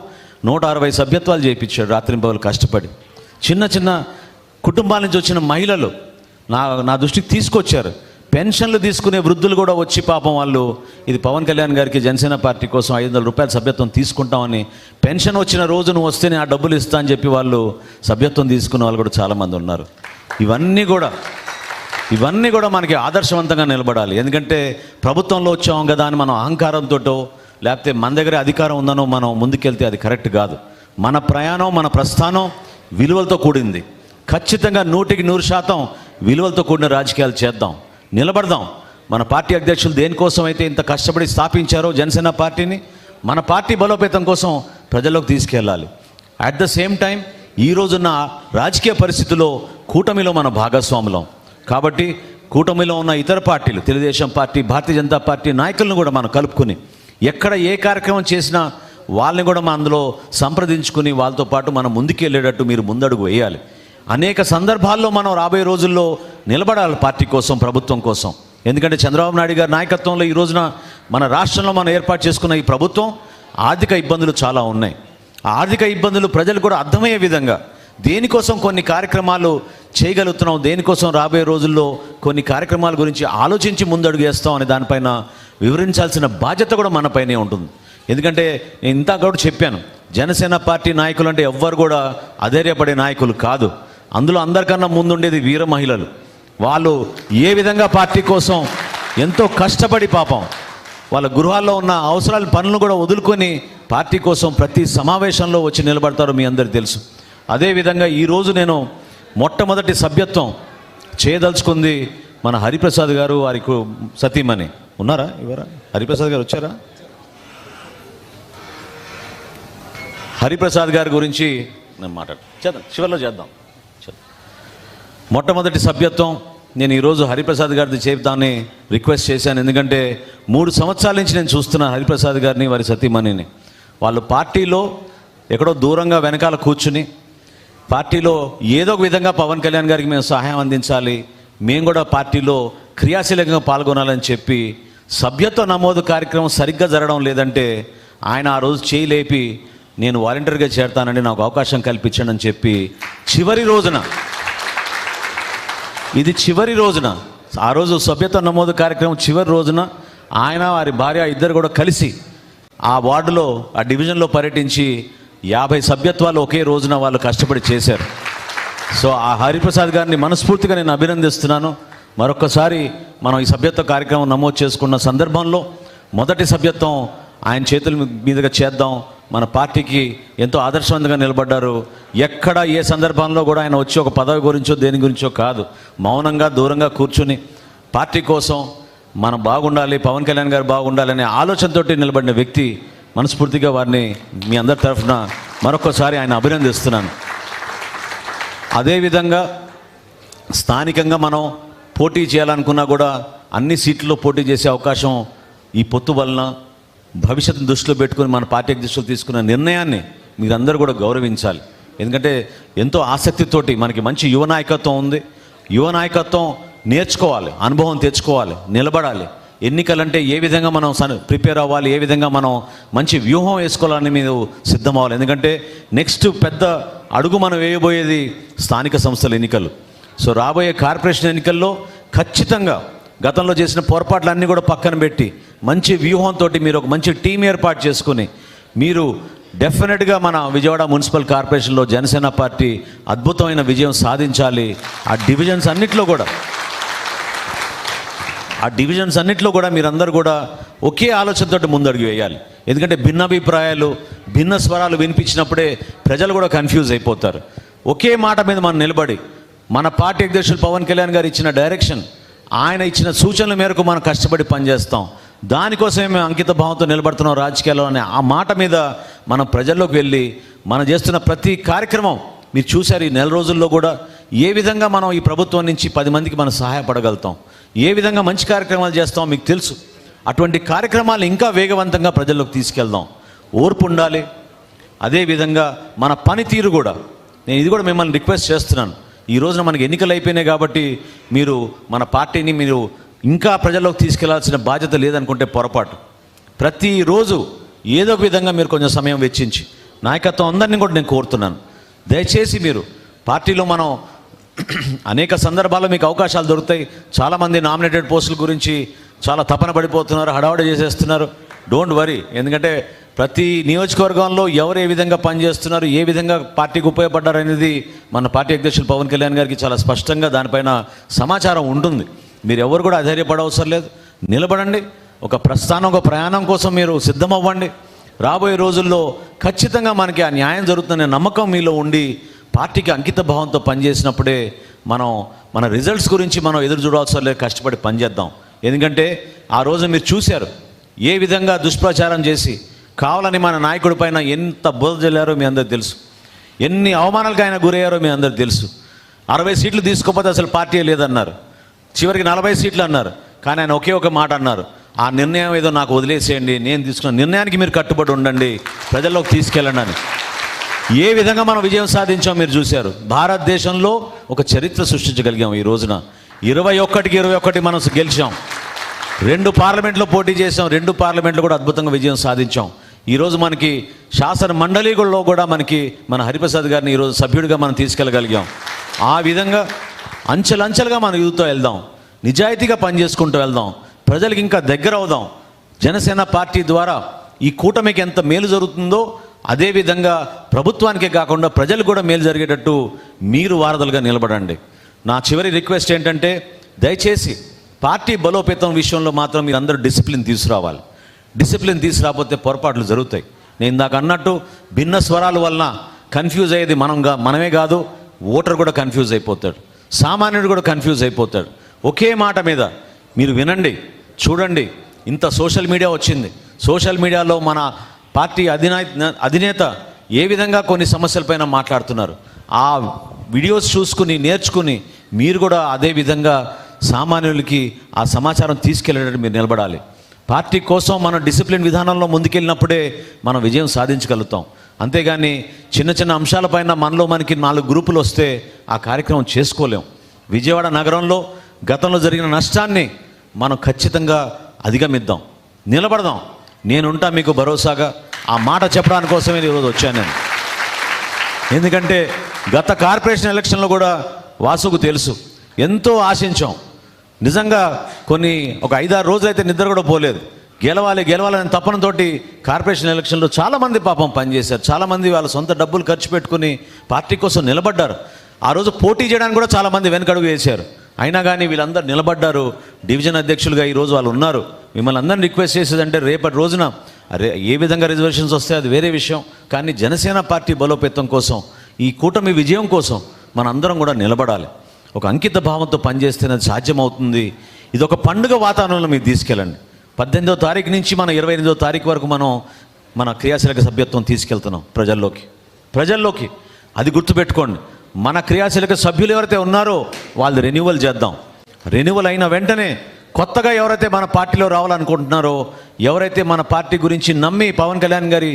Speaker 4: 160 సభ్యత్వాలు చేయించాడు రాత్రింపగలు కష్టపడి. చిన్న కుటుంబాల నుంచి వచ్చిన మహిళలు నా దృష్టికి తీసుకొచ్చారు. పెన్షన్లు తీసుకునే వృద్ధులు కూడా వచ్చి పాపం వాళ్ళు ఇది పవన్ కళ్యాణ్ గారికి జనసేన పార్టీ కోసం ₹500 సభ్యత్వం తీసుకుంటామని, పెన్షన్ వచ్చిన రోజు నువ్వు వస్తేనే ఆ డబ్బులు ఇస్తా అని చెప్పి వాళ్ళు సభ్యత్వం తీసుకున్న వాళ్ళు కూడా చాలామంది ఉన్నారు. ఇవన్నీ కూడా మనకి ఆదర్శవంతంగా నిలబడాలి. ఎందుకంటే ప్రభుత్వంలో వచ్చాం కదా అని మనం అహంకారంతోటో లేకపోతే మన దగ్గర అధికారం ఉందనో మనం ముందుకెళ్తే అది కరెక్ట్ కాదు. మన ప్రయాణం, మన ప్రస్థానం విలువలతో కూడింది. ఖచ్చితంగా 100% విలువలతో కూడిన రాజకీయాలు చేద్దాం, నిలబడదాం. మన పార్టీ అధ్యక్షులు దేనికోసం అయితే ఇంత కష్టపడి స్థాపించారో జనసేన పార్టీని, మన పార్టీ బలోపేతం కోసం ప్రజల్లోకి తీసుకెళ్ళాలి. అట్ ద సేమ్ టైం ఈ రోజున్న రాజకీయ పరిస్థితుల్లో కూటమిలో మన భాగస్వాములం కాబట్టి కూటమిలో ఉన్న ఇతర పార్టీలు, తెలుగుదేశం పార్టీ, భారతీయ జనతా పార్టీ నాయకులను కూడా మనం కలుపుకుని ఎక్కడ ఏ కార్యక్రమం చేసినా వాళ్ళని కూడా మనం అందులో సంప్రదించుకుని వాళ్ళతో పాటు మనం ముందుకెళ్ళేటట్టు మీరు ముందడుగు వేయాలి. అనేక సందర్భాల్లో మనం రాబోయే రోజుల్లో నిలబడాలి పార్టీ కోసం, ప్రభుత్వం కోసం. ఎందుకంటే చంద్రబాబు నాయుడు గారి నాయకత్వంలో ఈ రోజున మన రాష్ట్రంలో మనం ఏర్పాటు చేసుకున్న ఈ ప్రభుత్వం ఆర్థిక ఇబ్బందులు చాలా ఉన్నాయి. ఆ ఆర్థిక ఇబ్బందులు ప్రజలు కూడా అర్థమయ్యే విధంగా దేనికోసం కొన్ని కార్యక్రమాలు చేయగలుగుతున్నాం, దేనికోసం రాబోయే రోజుల్లో కొన్ని కార్యక్రమాల గురించి ఆలోచించి ముందడుగు వేస్తాం అనే దానిపైన వివరించాల్సిన బాధ్యత కూడా మనపైనే ఉంటుంది. ఎందుకంటే నేను ఇంత కూడా చెప్పాను, జనసేన పార్టీ నాయకులు అంటే ఎవ్వరు కూడా అధైర్యపడే నాయకులు కాదు. అందులో అందరికన్నా ముందుండేది వీర మహిళలు. వాళ్ళు ఏ విధంగా పార్టీ కోసం ఎంతో కష్టపడి పాపం వాళ్ళ గృహాల్లో ఉన్న అవసరాల పనులను కూడా వదులుకొని పార్టీ కోసం ప్రతి సమావేశంలో వచ్చి నిలబడతారో మీ అందరికీ తెలుసు. అదేవిధంగా ఈరోజు నేను మొట్టమొదటి సభ్యత్వం చేయదలుచుకుంది మన హరిప్రసాద్ గారు, వారికి సతీమణి ఉన్నారా? ఇవరా హరిప్రసాద్ గారు వచ్చారా? హరిప్రసాద్ గారి గురించి నేను చేద్దాం, చివరిలో చేద్దాం. మొట్టమొదటి సభ్యత్వం నేను ఈరోజు హరిప్రసాద్ గారిది చెప్తామని రిక్వెస్ట్ చేశాను. ఎందుకంటే 3 సంవత్సరాల నుంచి నేను చూస్తున్నాను హరిప్రసాద్ గారిని, వారి సతీమణిని. వాళ్ళు పార్టీలో ఎక్కడో దూరంగా వెనకాల కూర్చుని పార్టీలో ఏదో ఒక విధంగా పవన్ కళ్యాణ్ గారికి మేము సహాయం అందించాలి, మేము కూడా పార్టీలో క్రియాశీలకంగా పాల్గొనాలని చెప్పి సభ్యత్వ నమోదు కార్యక్రమం సరిగ్గా జరగడం లేదంటే ఆయన ఆ రోజు చేయి లేపి నేను వాలంటీర్గా చేరతానండి, నాకు అవకాశం కల్పించండి అని చెప్పి చివరి రోజున, ఇది చివరి రోజున, ఆ రోజు సభ్యత్వ నమోదు కార్యక్రమం చివరి రోజున ఆయన వారి భార్య ఇద్దరు కూడా కలిసి ఆ వార్డులో ఆ డివిజన్లో పర్యటించి 50 సభ్యత్వాలు ఒకే రోజున వాళ్ళు కష్టపడి చేశారు. సో ఆ హరిప్రసాద్ గారిని మనస్ఫూర్తిగా నేను అభినందిస్తున్నాను. మరొకసారి మనం ఈ సభ్యత్వ కార్యక్రమం నమోదు చేసుకున్న సందర్భంలో మొదటి సభ్యత్వం ఆయన చేతుల మీదుగా చేద్దాం. మన పార్టీకి ఎంతో ఆదర్శవంతంగా నిలబడ్డారు. ఎక్కడ ఏ సందర్భంలో కూడా ఆయన వచ్చి ఒక పదవి గురించో దేని గురించో కాదు, మౌనంగా దూరంగా కూర్చుని పార్టీ కోసం మనం బాగుండాలి, పవన్ కళ్యాణ్ గారు బాగుండాలి అనే ఆలోచనతోటి నిలబడిన వ్యక్తి. మనస్ఫూర్తిగా వారిని మీ అందరి తరఫున మరొకసారి ఆయన అభినందిస్తున్నాను. అదేవిధంగా స్థానికంగా మనం పోటీ చేయాలనుకున్నా కూడా అన్ని సీట్లలో పోటీ చేసే అవకాశం ఈ పొత్తు వలన భవిష్యత్తును దృష్టిలో పెట్టుకుని మన పార్టీ అధ్యక్షులు తీసుకున్న నిర్ణయాన్ని మీరందరూ కూడా గౌరవించాలి. ఎందుకంటే ఎంతో ఆసక్తితోటి మనకి మంచి యువ నాయకత్వం ఉంది. యువ నాయకత్వం నేర్చుకోవాలి, అనుభవం తెచ్చుకోవాలి, నిలబడాలి. ఎన్నికలంటే ఏ విధంగా మనం ప్రిపేర్ అవ్వాలి, ఏ విధంగా మనం మంచి వ్యూహం వేసుకోవాలని మీరు సిద్ధమవ్వాలి. ఎందుకంటే నెక్స్ట్ పెద్ద అడుగు మనం వేయబోయేది స్థానిక సంస్థల ఎన్నికలు. సో రాబోయే కార్పొరేషన్ ఎన్నికల్లో ఖచ్చితంగా గతంలో చేసిన పొరపాట్లన్నీ కూడా పక్కన పెట్టి మంచి వ్యూహంతో మీరు ఒక మంచి టీం ఏర్పాటు చేసుకుని మీరు డెఫినెట్గా మన విజయవాడ మున్సిపల్ కార్పొరేషన్లో జనసేన పార్టీ అద్భుతమైన విజయం సాధించాలి. ఆ డివిజన్స్ అన్నిట్లో కూడా మీరందరూ కూడా ఒకే ఆలోచనతో ముందడుగు వేయాలి. ఎందుకంటే భిన్నాభిప్రాయాలు, భిన్న స్వరాలు వినిపించినప్పుడే ప్రజలు కూడా కన్ఫ్యూజ్ అయిపోతారు. ఒకే మాట మీద మనం నిలబడి మన పార్టీ అధ్యక్షులు పవన్ కళ్యాణ్ గారు ఇచ్చిన డైరెక్షన్, ఆయన ఇచ్చిన సూచనల మేరకు మనం కష్టపడి పనిచేస్తాం. దానికోసమే మేము అంకిత భావంతో నిలబడుతున్నాం రాజకీయాల్లో అనే ఆ మాట మీద మనం ప్రజల్లోకి వెళ్ళి మనం చేస్తున్న ప్రతి కార్యక్రమం మీరు చూశారు. ఈ నెల రోజుల్లో కూడా ఏ విధంగా మనం ఈ ప్రభుత్వం నుంచి 10 మందికి మనం సహాయపడగలుగుతాం, ఏ విధంగా మంచి కార్యక్రమాలు చేస్తాం మీకు తెలుసు. అటువంటి కార్యక్రమాలు ఇంకా వేగవంతంగా ప్రజల్లోకి తీసుకెళ్దాం. ఓర్పు ఉండాలి. అదేవిధంగా మన పనితీరు కూడా, నేను ఇది కూడా మిమ్మల్ని రిక్వెస్ట్ చేస్తున్నాను. ఈ రోజున మనకి ఎన్నికలు అయిపోయినాయి కాబట్టి మీరు మన పార్టీని మీరు ఇంకా ప్రజల్లోకి తీసుకెళ్లాల్సిన బాధ్యత లేదనుకుంటే పొరపాటు. ప్రతిరోజు ఏదో ఒక విధంగా మీరు కొంచెం సమయం వెచ్చించి, నాయకత్వం అందరినీ కూడా నేను కోరుతున్నాను, దయచేసి మీరు పార్టీలో మనం అనేక సందర్భాల్లో మీకు అవకాశాలు దొరుకుతాయి. చాలామంది నామినేటెడ్ పోస్టుల గురించి చాలా తపన పడిపోతున్నారు, హడావుడి చేసేస్తున్నారు. Don't worry. ఎందుకంటే ప్రతి నియోజకవర్గంలో ఎవరు ఏ విధంగా పనిచేస్తున్నారు, ఏ విధంగా పార్టీకి ఉపయోగపడ్డారు అనేది మన పార్టీ అధ్యక్షులు పవన్ కళ్యాణ్ గారికి చాలా స్పష్టంగా దానిపైన సమాచారం ఉంటుంది. మీరు ఎవరు కూడా అధైర్యపడవసరం లేదు. నిలబడండి. ఒక ప్రస్థానం, ఒక ప్రయాణం కోసం మీరు సిద్ధమవ్వండి. రాబోయే రోజుల్లో ఖచ్చితంగా మనకి ఆ న్యాయం జరుగుతుందనే నమ్మకం మీలో ఉండి పార్టీకి అంకిత భావంతో పనిచేసినప్పుడే మన రిజల్ట్స్ గురించి మనం ఎదురు చూడవసరం లేదు. కష్టపడి పనిచేద్దాం. ఎందుకంటే ఆ రోజు మీరు చూశారు ఏ విధంగా దుష్ప్రచారం చేసి కావాలని మన నాయకుడి పైన ఎంత బురద జల్లారో మీ అందరికి తెలుసు. ఎన్ని అవమానాలకు ఆయన గురయ్యారో మీ అందరికి తెలుసు. 60 సీట్లు తీసుకోకపోతే అసలు పార్టీ లేదన్నారు. చివరికి 40 సీట్లు అన్నారు. కానీ ఆయన ఒకే ఒక మాట అన్నారు, ఆ నిర్ణయం ఏదో నాకు వదిలేసేయండి, నేను తీసుకున్న నిర్ణయానికి మీరు కట్టుబడి ఉండండి, ప్రజల్లోకి తీసుకెళ్ళండి అని. ఏ విధంగా మనం విజయం సాధించాం మీరు చూశారు. భారతదేశంలో ఒక చరిత్ర సృష్టించగలిగాం. ఈ రోజున 21కి 21 మనం గెలిచాం. 2 పార్లమెంట్లో పోటీ చేసాం. 2 పార్లమెంట్లో కూడా అద్భుతంగా విజయం సాధించాం. ఈరోజు మనకి శాసన మండలిలో కూడా మన హరిప్రసాద్ గారిని ఈరోజు సభ్యుడిగా మనం తీసుకెళ్ళగలిగాం. ఆ విధంగా అంచెలంచెలుగా మనం యూత్తో వెళ్దాం, నిజాయితీగా పనిచేసుకుంటూ వెళ్దాం, ప్రజలకు ఇంకా దగ్గర అవుదాం. జనసేన పార్టీ ద్వారా ఈ కూటమికి ఎంత మేలు జరుగుతుందో అదేవిధంగా ప్రభుత్వానికే కాకుండా ప్రజలు కూడా మేలు జరిగేటట్టు మీరు వారధులుగా నిలబడండి. నా చివరి రిక్వెస్ట్ ఏంటంటే దయచేసి పార్టీ బలోపేతం విషయంలో మాత్రం మీరు అందరూ డిసిప్లిన్ తీసుకురావాలి. డిసిప్లిన్ తీసుకురాకపోతే పొరపాట్లు జరుగుతాయి. నేను ఇందాక అన్నట్టు భిన్న స్వరాల వలన కన్ఫ్యూజ్ అయ్యేది మనమే కాదు, ఓటర్ కూడా కన్ఫ్యూజ్ అయిపోతాడు, సామాన్యుడు కూడా కన్ఫ్యూజ్ అయిపోతాడు. ఒకే మాట మీద మీరు వినండి, చూడండి. ఇంత సోషల్ మీడియా వచ్చింది. సోషల్ మీడియాలో మన పార్టీ అధినేత ఏ విధంగా కొన్ని సమస్యలపైన మాట్లాడుతున్నారు. ఆ వీడియోస్ చూసుకుని నేర్చుకుని మీరు కూడా అదే విధంగా సామాన్యులకి ఆ సమాచారం తీసుకెళ్ళేటట్టు మీరు నిలబడాలి. పార్టీ కోసం మనం డిసిప్లిన్ విధానంలో ముందుకెళ్ళినప్పుడే మనం విజయం సాధించగలుగుతాం. అంతేగాని చిన్న చిన్న అంశాలపైన మనలో మనకి 4 గ్రూపులు వస్తే ఆ కార్యక్రమం చేసుకోలేం. విజయవాడ నగరంలో గతంలో జరిగిన నష్టాన్ని మనం ఖచ్చితంగా అధిగమిద్దాం, నిలబడదాం. నేనుంటా మీకు భరోసాగా. ఆ మాట చెప్పడానికి కోసమే ఈరోజు వచ్చాను నేను. ఎందుకంటే గత కార్పొరేషన్ ఎలక్షన్లో కూడా వాసుకు తెలుసు, ఎంతో ఆశించాం. నిజంగా ఒక 5-6 రోజులైతే నిద్ర కూడా పోలేదు. గెలవాలని తపనతోటి కార్పొరేషన్ ఎలక్షన్లో చాలామంది పాపం పనిచేశారు. చాలామంది వాళ్ళ సొంత డబ్బులు ఖర్చు పెట్టుకుని పార్టీ కోసం నిలబడ్డారు. ఆ రోజు పోటీ చేయడానికి కూడా చాలామంది వెనకడుగు వేశారు. అయినా కానీ వీళ్ళందరూ నిలబడ్డారు. డివిజన్ అధ్యక్షులుగా ఈరోజు వాళ్ళు ఉన్నారు. మిమ్మల్ని అందరిని రిక్వెస్ట్ చేసేదంటే రేపటి రోజున ఏ విధంగా రిజర్వేషన్స్ వస్తే అది వేరే విషయం, కానీ జనసేన పార్టీ బలోపేతం కోసం, ఈ కూటమి విజయం కోసం మనందరం కూడా నిలబడాలి. ఒక అంకిత భావంతో పనిచేస్తేనే అది సాధ్యమవుతుంది. ఇది ఒక పండుగ వాతావరణంలో మీరు తీసుకెళ్ళండి. 18వ తారీఖు నుంచి మన 28వ తారీఖు వరకు మనం మన క్రియాశీలక సభ్యత్వం తీసుకెళ్తున్నాం ప్రజల్లోకి. అది గుర్తుపెట్టుకోండి. మన క్రియాశీలక సభ్యులు ఎవరైతే ఉన్నారో వాళ్ళు రెన్యువల్ చేద్దాం. రెన్యువల్ అయిన వెంటనే కొత్తగా ఎవరైతే మన పార్టీలో రావాలనుకుంటున్నారో, ఎవరైతే మన పార్టీ గురించి నమ్మి పవన్ కళ్యాణ్ గారి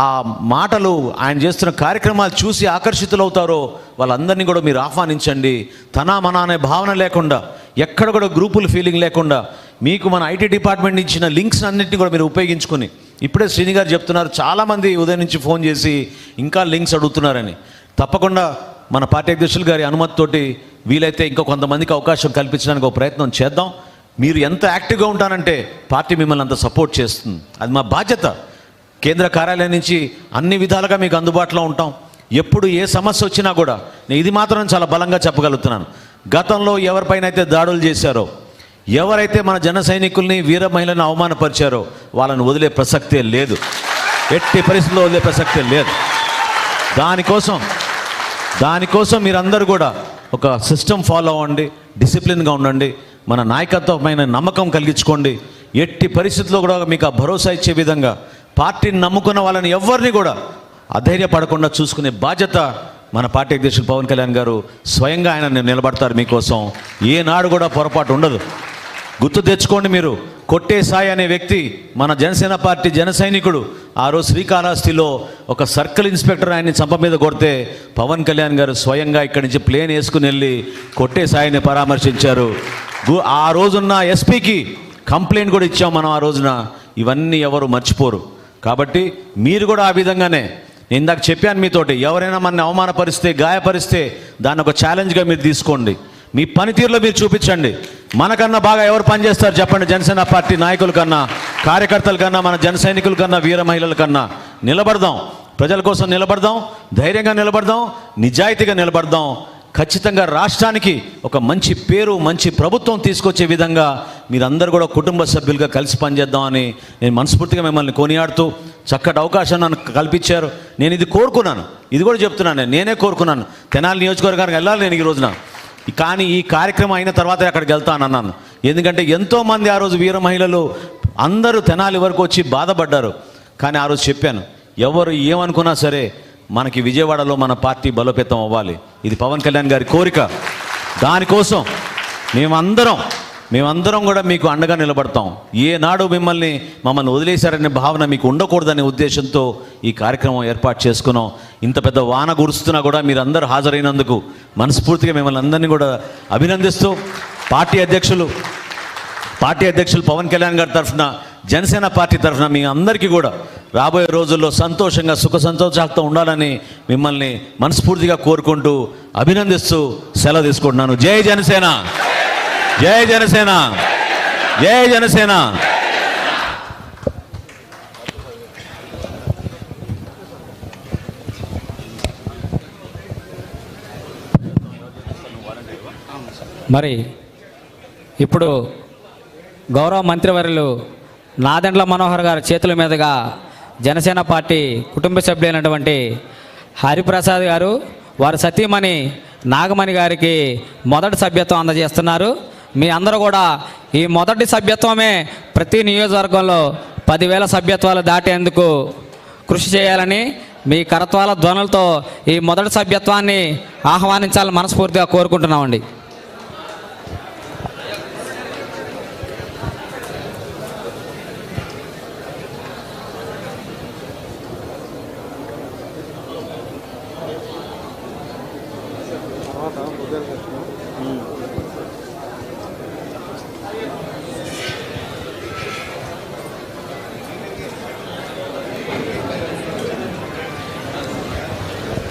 Speaker 4: ఆ మాటలు, ఆయన చేస్తున్న కార్యక్రమాలు చూసి ఆకర్షితులవుతారో వాళ్ళందరినీ కూడా మీరు ఆహ్వానించండి. మన అనే భావన లేకుండా, ఎక్కడ కూడా గ్రూపుల ఫీలింగ్ లేకుండా, మీకు మన ఐటీ డిపార్ట్మెంట్ ఇచ్చిన లింక్స్ అన్నింటినీ కూడా మీరు ఉపయోగించుకొని, ఇప్పుడే శ్రీని గారు చెప్తున్నారు చాలామంది ఉదయం నుంచి ఫోన్ చేసి ఇంకా లింక్స్ అడుగుతున్నారని. తప్పకుండా మన పార్టీ అధ్యక్షులు గారి అనుమతితోటి వీలైతే ఇంకా కొంతమందికి అవకాశం కల్పించడానికి ఒక ప్రయత్నం చేద్దాం. మీరు ఎంత యాక్టివ్గా ఉంటానంటే పార్టీ మిమ్మల్ని అంత సపోర్ట్ చేస్తుంది. అది మా బాధ్యత. కేంద్ర కార్యాలయం నుంచి అన్ని విధాలుగా మీకు అందుబాటులో ఉంటాం. ఎప్పుడు ఏ సమస్య వచ్చినా కూడా నేను ఇది మాత్రం చాలా బలంగా చెప్పగలుగుతున్నాను. గతంలో ఎవరిపైన అయితే దాడులు చేశారో, ఎవరైతే మన జన సైనికుల్ని, వీర మహిళలను అవమానపరిచారో వాళ్ళని వదిలే ప్రసక్తే లేదు. ఎట్టి పరిస్థితుల్లో వదిలే ప్రసక్తే లేదు. దానికోసం మీరందరూ కూడా ఒక సిస్టమ్ ఫాలో అవ్వండి, డిసిప్లిన్గా ఉండండి, మన నాయకత్వమైన నమ్మకం కలిగించుకోండి. ఎట్టి పరిస్థితుల్లో కూడా మీకు ఆ భరోసా ఇచ్చే విధంగా పార్టీని నమ్ముకున్న వాళ్ళని ఎవరిని కూడా అధైర్యపడకుండా చూసుకునే బాధ్యత మన పార్టీ అధ్యక్షులు పవన్ కళ్యాణ్ గారు స్వయంగా ఆయన నిలబడతారు మీకోసం. ఏనాడు కూడా పొరపాటు ఉండదు. గుర్తు తెచ్చుకోండి. మీరు కొట్టే సాయి అనే వ్యక్తి మన జనసేన పార్టీ జన సైనికుడు. ఆ రోజు శ్రీకాళహస్తిలో ఒక సర్కిల్ ఇన్స్పెక్టర్ ఆయన్ని చంప మీద కొడితే పవన్ కళ్యాణ్ గారు స్వయంగా ఇక్కడి నుంచి ప్లేన్ వేసుకుని వెళ్ళి కొట్టే సాయిని పరామర్శించారు. ఆ రోజున్న ఎస్పీకి కంప్లైంట్ కూడా ఇచ్చాం మనం ఆ రోజున. ఇవన్నీ ఎవరు మర్చిపోరు. కాబట్టి మీరు కూడా ఆ విధంగానే, నేను ఇందాక చెప్పాను మీతోటి, ఎవరైనా మనని అవమానపరిస్తే, గాయపరిస్తే దాన్ని ఒక ఛాలెంజ్గా మీరు తీసుకోండి. మీ పనితీరులో మీరు చూపించండి. మనకన్నా బాగా ఎవరు పనిచేస్తారు చెప్పండి? జనసేన పార్టీ నాయకుల కన్నా, కార్యకర్తల కన్నా, మన జన సైనికుల కన్నా, వీర మహిళల కన్నా. నిలబడదాం, ప్రజల కోసం నిలబడదాం, ధైర్యంగా నిలబడదాం, నిజాయితీగా నిలబడదాం. ఖచ్చితంగా రాష్ట్రానికి ఒక మంచి పేరు, మంచి ప్రభుత్వం తీసుకొచ్చే విధంగా మీరందరూ కూడా కుటుంబ సభ్యులుగా కలిసి పనిచేద్దామని నేను మనస్ఫూర్తిగా మిమ్మల్ని కొనియాడుతూ, చక్కటి అవకాశం నన్ను కల్పించారు. నేను ఇది కోరుకున్నాను, ఇది కూడా చెప్తున్నాను, నేనే కోరుకున్నాను. తెనాలి నియోజకవర్గానికి వెళ్ళాలి నేను ఈ రోజున. కానీ ఈ కార్యక్రమం అయిన తర్వాత అక్కడికి వెళ్తానన్నాను. ఎందుకంటే ఎంతోమంది ఆ రోజు వీర మహిళలు అందరూ తెనాలి వరకు వచ్చి బాధపడ్డారు. కానీ ఆ రోజు చెప్పాను, ఎవరు ఏమనుకున్నా సరే మనకి విజయవాడలో మన పార్టీ బలోపేతం అవ్వాలి. ఇది పవన్ కళ్యాణ్ గారి కోరిక. దానికోసం మేమందరం కూడా మీకు అండగా నిలబడతాం. ఏనాడు మమ్మల్ని వదిలేశారనే భావన మీకు ఉండకూడదనే ఉద్దేశంతో ఈ కార్యక్రమం ఏర్పాటు చేసుకున్నాం. ఇంత పెద్ద వాన కురుస్తున్నా కూడా మీరందరూ హాజరైనందుకు మనస్ఫూర్తిగా మిమ్మల్ని అందరినీ కూడా అభినందిస్తూ, పార్టీ అధ్యక్షులు పవన్ కళ్యాణ్ గారి తరఫున, జనసేన పార్టీ తరఫున మీ అందరికీ కూడా రాబోయే రోజుల్లో సంతోషంగా, సుఖ సంతోషాలతో ఉండాలని మిమ్మల్ని మనస్ఫూర్తిగా కోరుకుంటూ, అభినందిస్తూ సెలవు తీసుకుంటున్నాను. జై జనసేన, జై జనసేన, జై జనసేన.
Speaker 1: మరి ఇప్పుడు గౌరవ మంత్రివర్యులు నాదెండ్ల మనోహర్ గారి చేతుల మీదుగా జనసేన పార్టీ కుటుంబ సభ్యులైనటువంటి హరిప్రసాద్ గారు, వారి సతీమణి నాగమణి గారికి మొదటి సభ్యత్వం అందజేస్తున్నారు. మీ అందరూ కూడా ఈ మొదటి సభ్యత్వమే ప్రతి నియోజకవర్గంలో 10,000 సభ్యత్వాలు దాటేందుకు కృషి చేయాలని, మీ కరత్వాల ధ్వనులతో ఈ మొదటి సభ్యత్వాన్ని ఆహ్వానించాలని మనస్ఫూర్తిగా కోరుకుంటున్నామండి.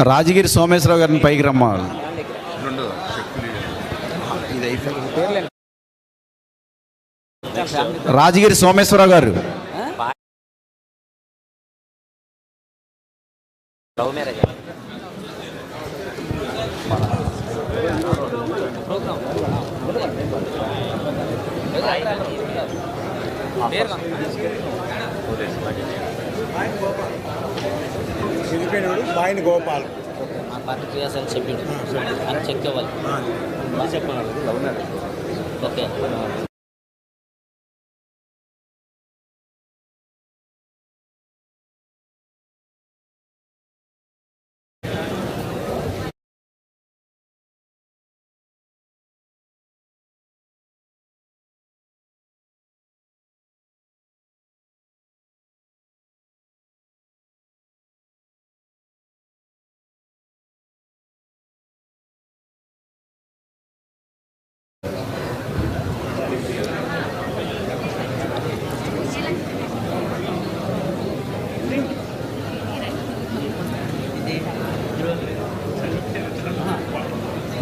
Speaker 2: రాజగిరి సోమేశ్వరరావు గారిని పైకి రమ్మాలి. రాజగిరి సోమేశ్వరరావు గారు.
Speaker 5: బాయిని గోపాల్
Speaker 6: మా పార్టీ క్రియాశీల సభ్యుడు అని చెక్ ఇవ్వాలి. ఓకే.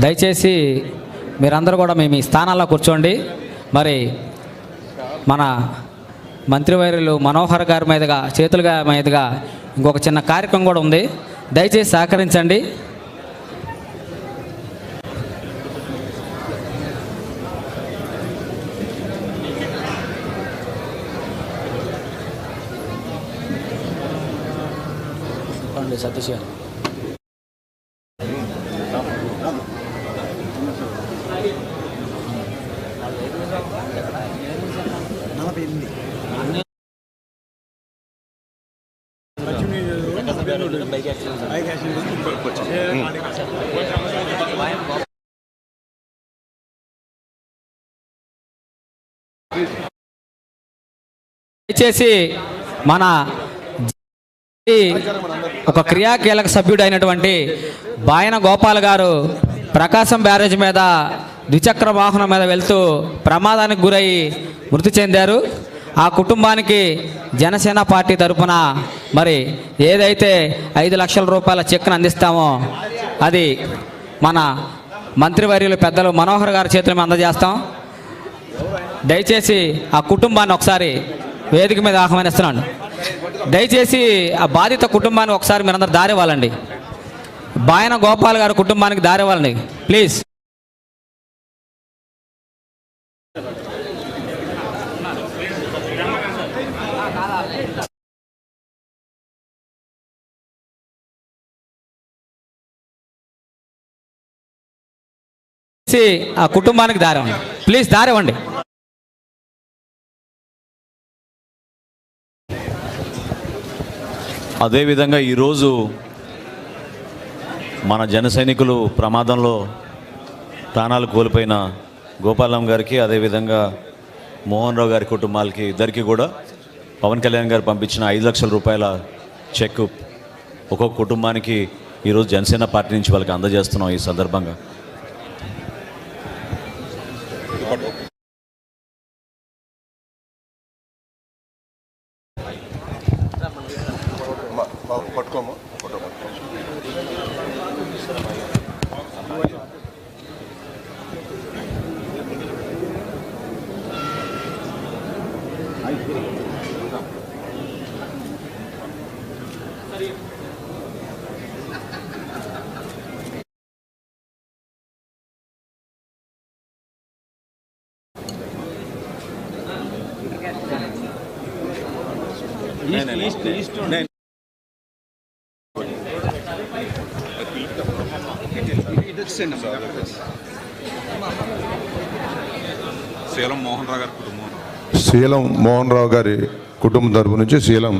Speaker 1: దయచేసి మీరందరూ కూడా మీ స్థానాల్లో కూర్చోండి. మరి మన మంత్రివర్యులు మనోహర్ గారి మీదుగా చేతులుగా మీదుగా ఇంకొక చిన్న కార్యక్రమం కూడా ఉంది. దయచేసి సహకరించండి. సతీష్ గారు దయచేసి మన ఒక క్రియాకీలక సభ్యుడు అయినటువంటి బాయన గోపాల్ గారు ప్రకాశం బ్యారేజ్ మీద ద్విచక్ర వాహనం మీద వెళ్తూ ప్రమాదానికి గురై మృతి చెందారు. ఆ కుటుంబానికి జనసేన పార్టీ తరఫున మరి ఏదైతే 5 లక్షల రూపాయల చెక్ను అందిస్తామో అది మన మంత్రివర్యులు పెద్దలు మనోహర్ గారి చేతుల మీద అందజేస్తాం. దయచేసి ఆ కుటుంబాన్ని ఒకసారి వేదిక మీద ఆహ్వానిస్తున్నాను. దయచేసి ఆ బాధిత కుటుంబాన్ని ఒకసారి మీరందరూ దారివ్వాలండి. బాయన గోపాల్ గారి కుటుంబానికి దారివ్వాలండి ప్లీజ్. ఆ కుటుంబానికి దారివ్వండి ప్లీజ్, దారివ్వండి.
Speaker 4: అదేవిధంగా ఈరోజు మన జన సైనికులు ప్రమాదంలో ప్రాణాలు కోల్పోయిన గోపాలం గారికి, అదేవిధంగా మోహన్ రావు గారి కుటుంబాలకి ఇద్దరికి కూడా పవన్ కళ్యాణ్ గారు పంపించిన 5 లక్షల రూపాయల చెక్ ఒక్కొక్క కుటుంబానికి ఈరోజు జనసేన పార్టీ నుంచి వాళ్ళకి అందజేస్తున్నాం. ఈ సందర్భంగా
Speaker 7: శీలం మోహన్ రావు గారి కుటుంబం, శీలం మోహన్ రావు గారి కుటుంబం తరపు నుంచి శీలం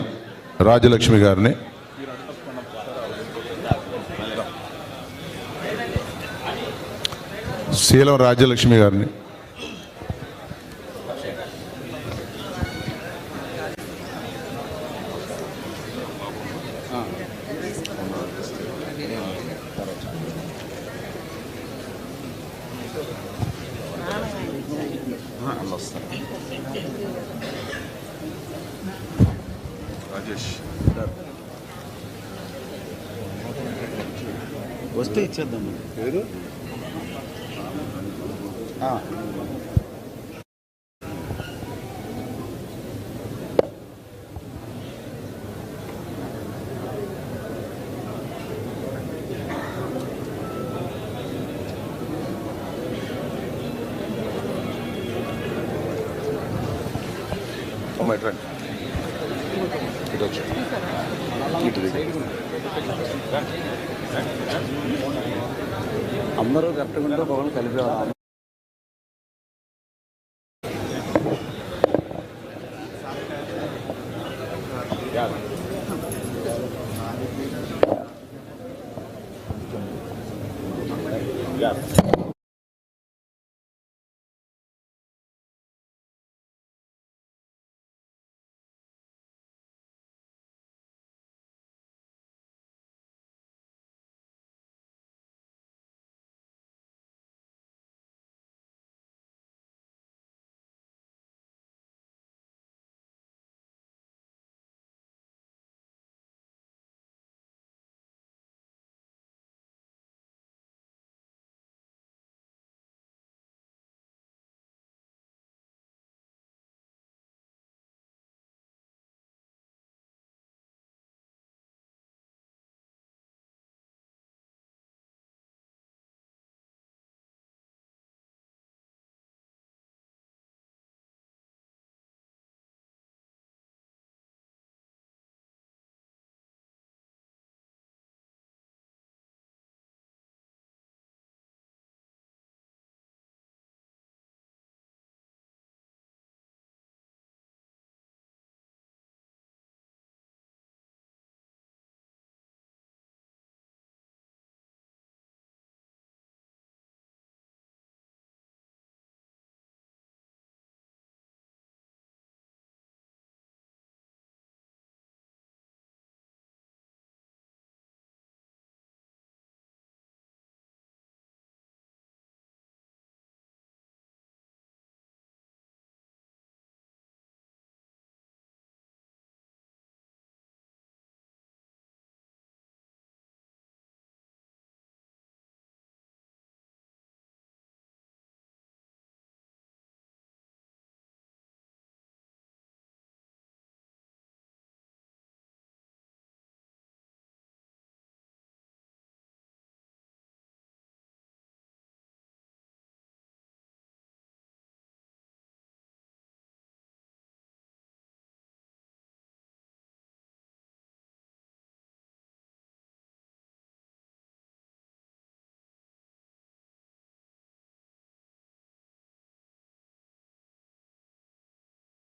Speaker 7: రాజలక్ష్మి గారిని, శీలం రాజలక్ష్మి గారిని, రాజేష్
Speaker 2: వస్తే ఇచ్చేద్దాం
Speaker 7: పేరు రండి ఇటు వచ్చి ఇటు దిగు.
Speaker 2: అందరూ కరెక్ట్గా ఉంటే ఒకళ్ళు కలిపేవాళ్ళు.
Speaker 7: Yeah.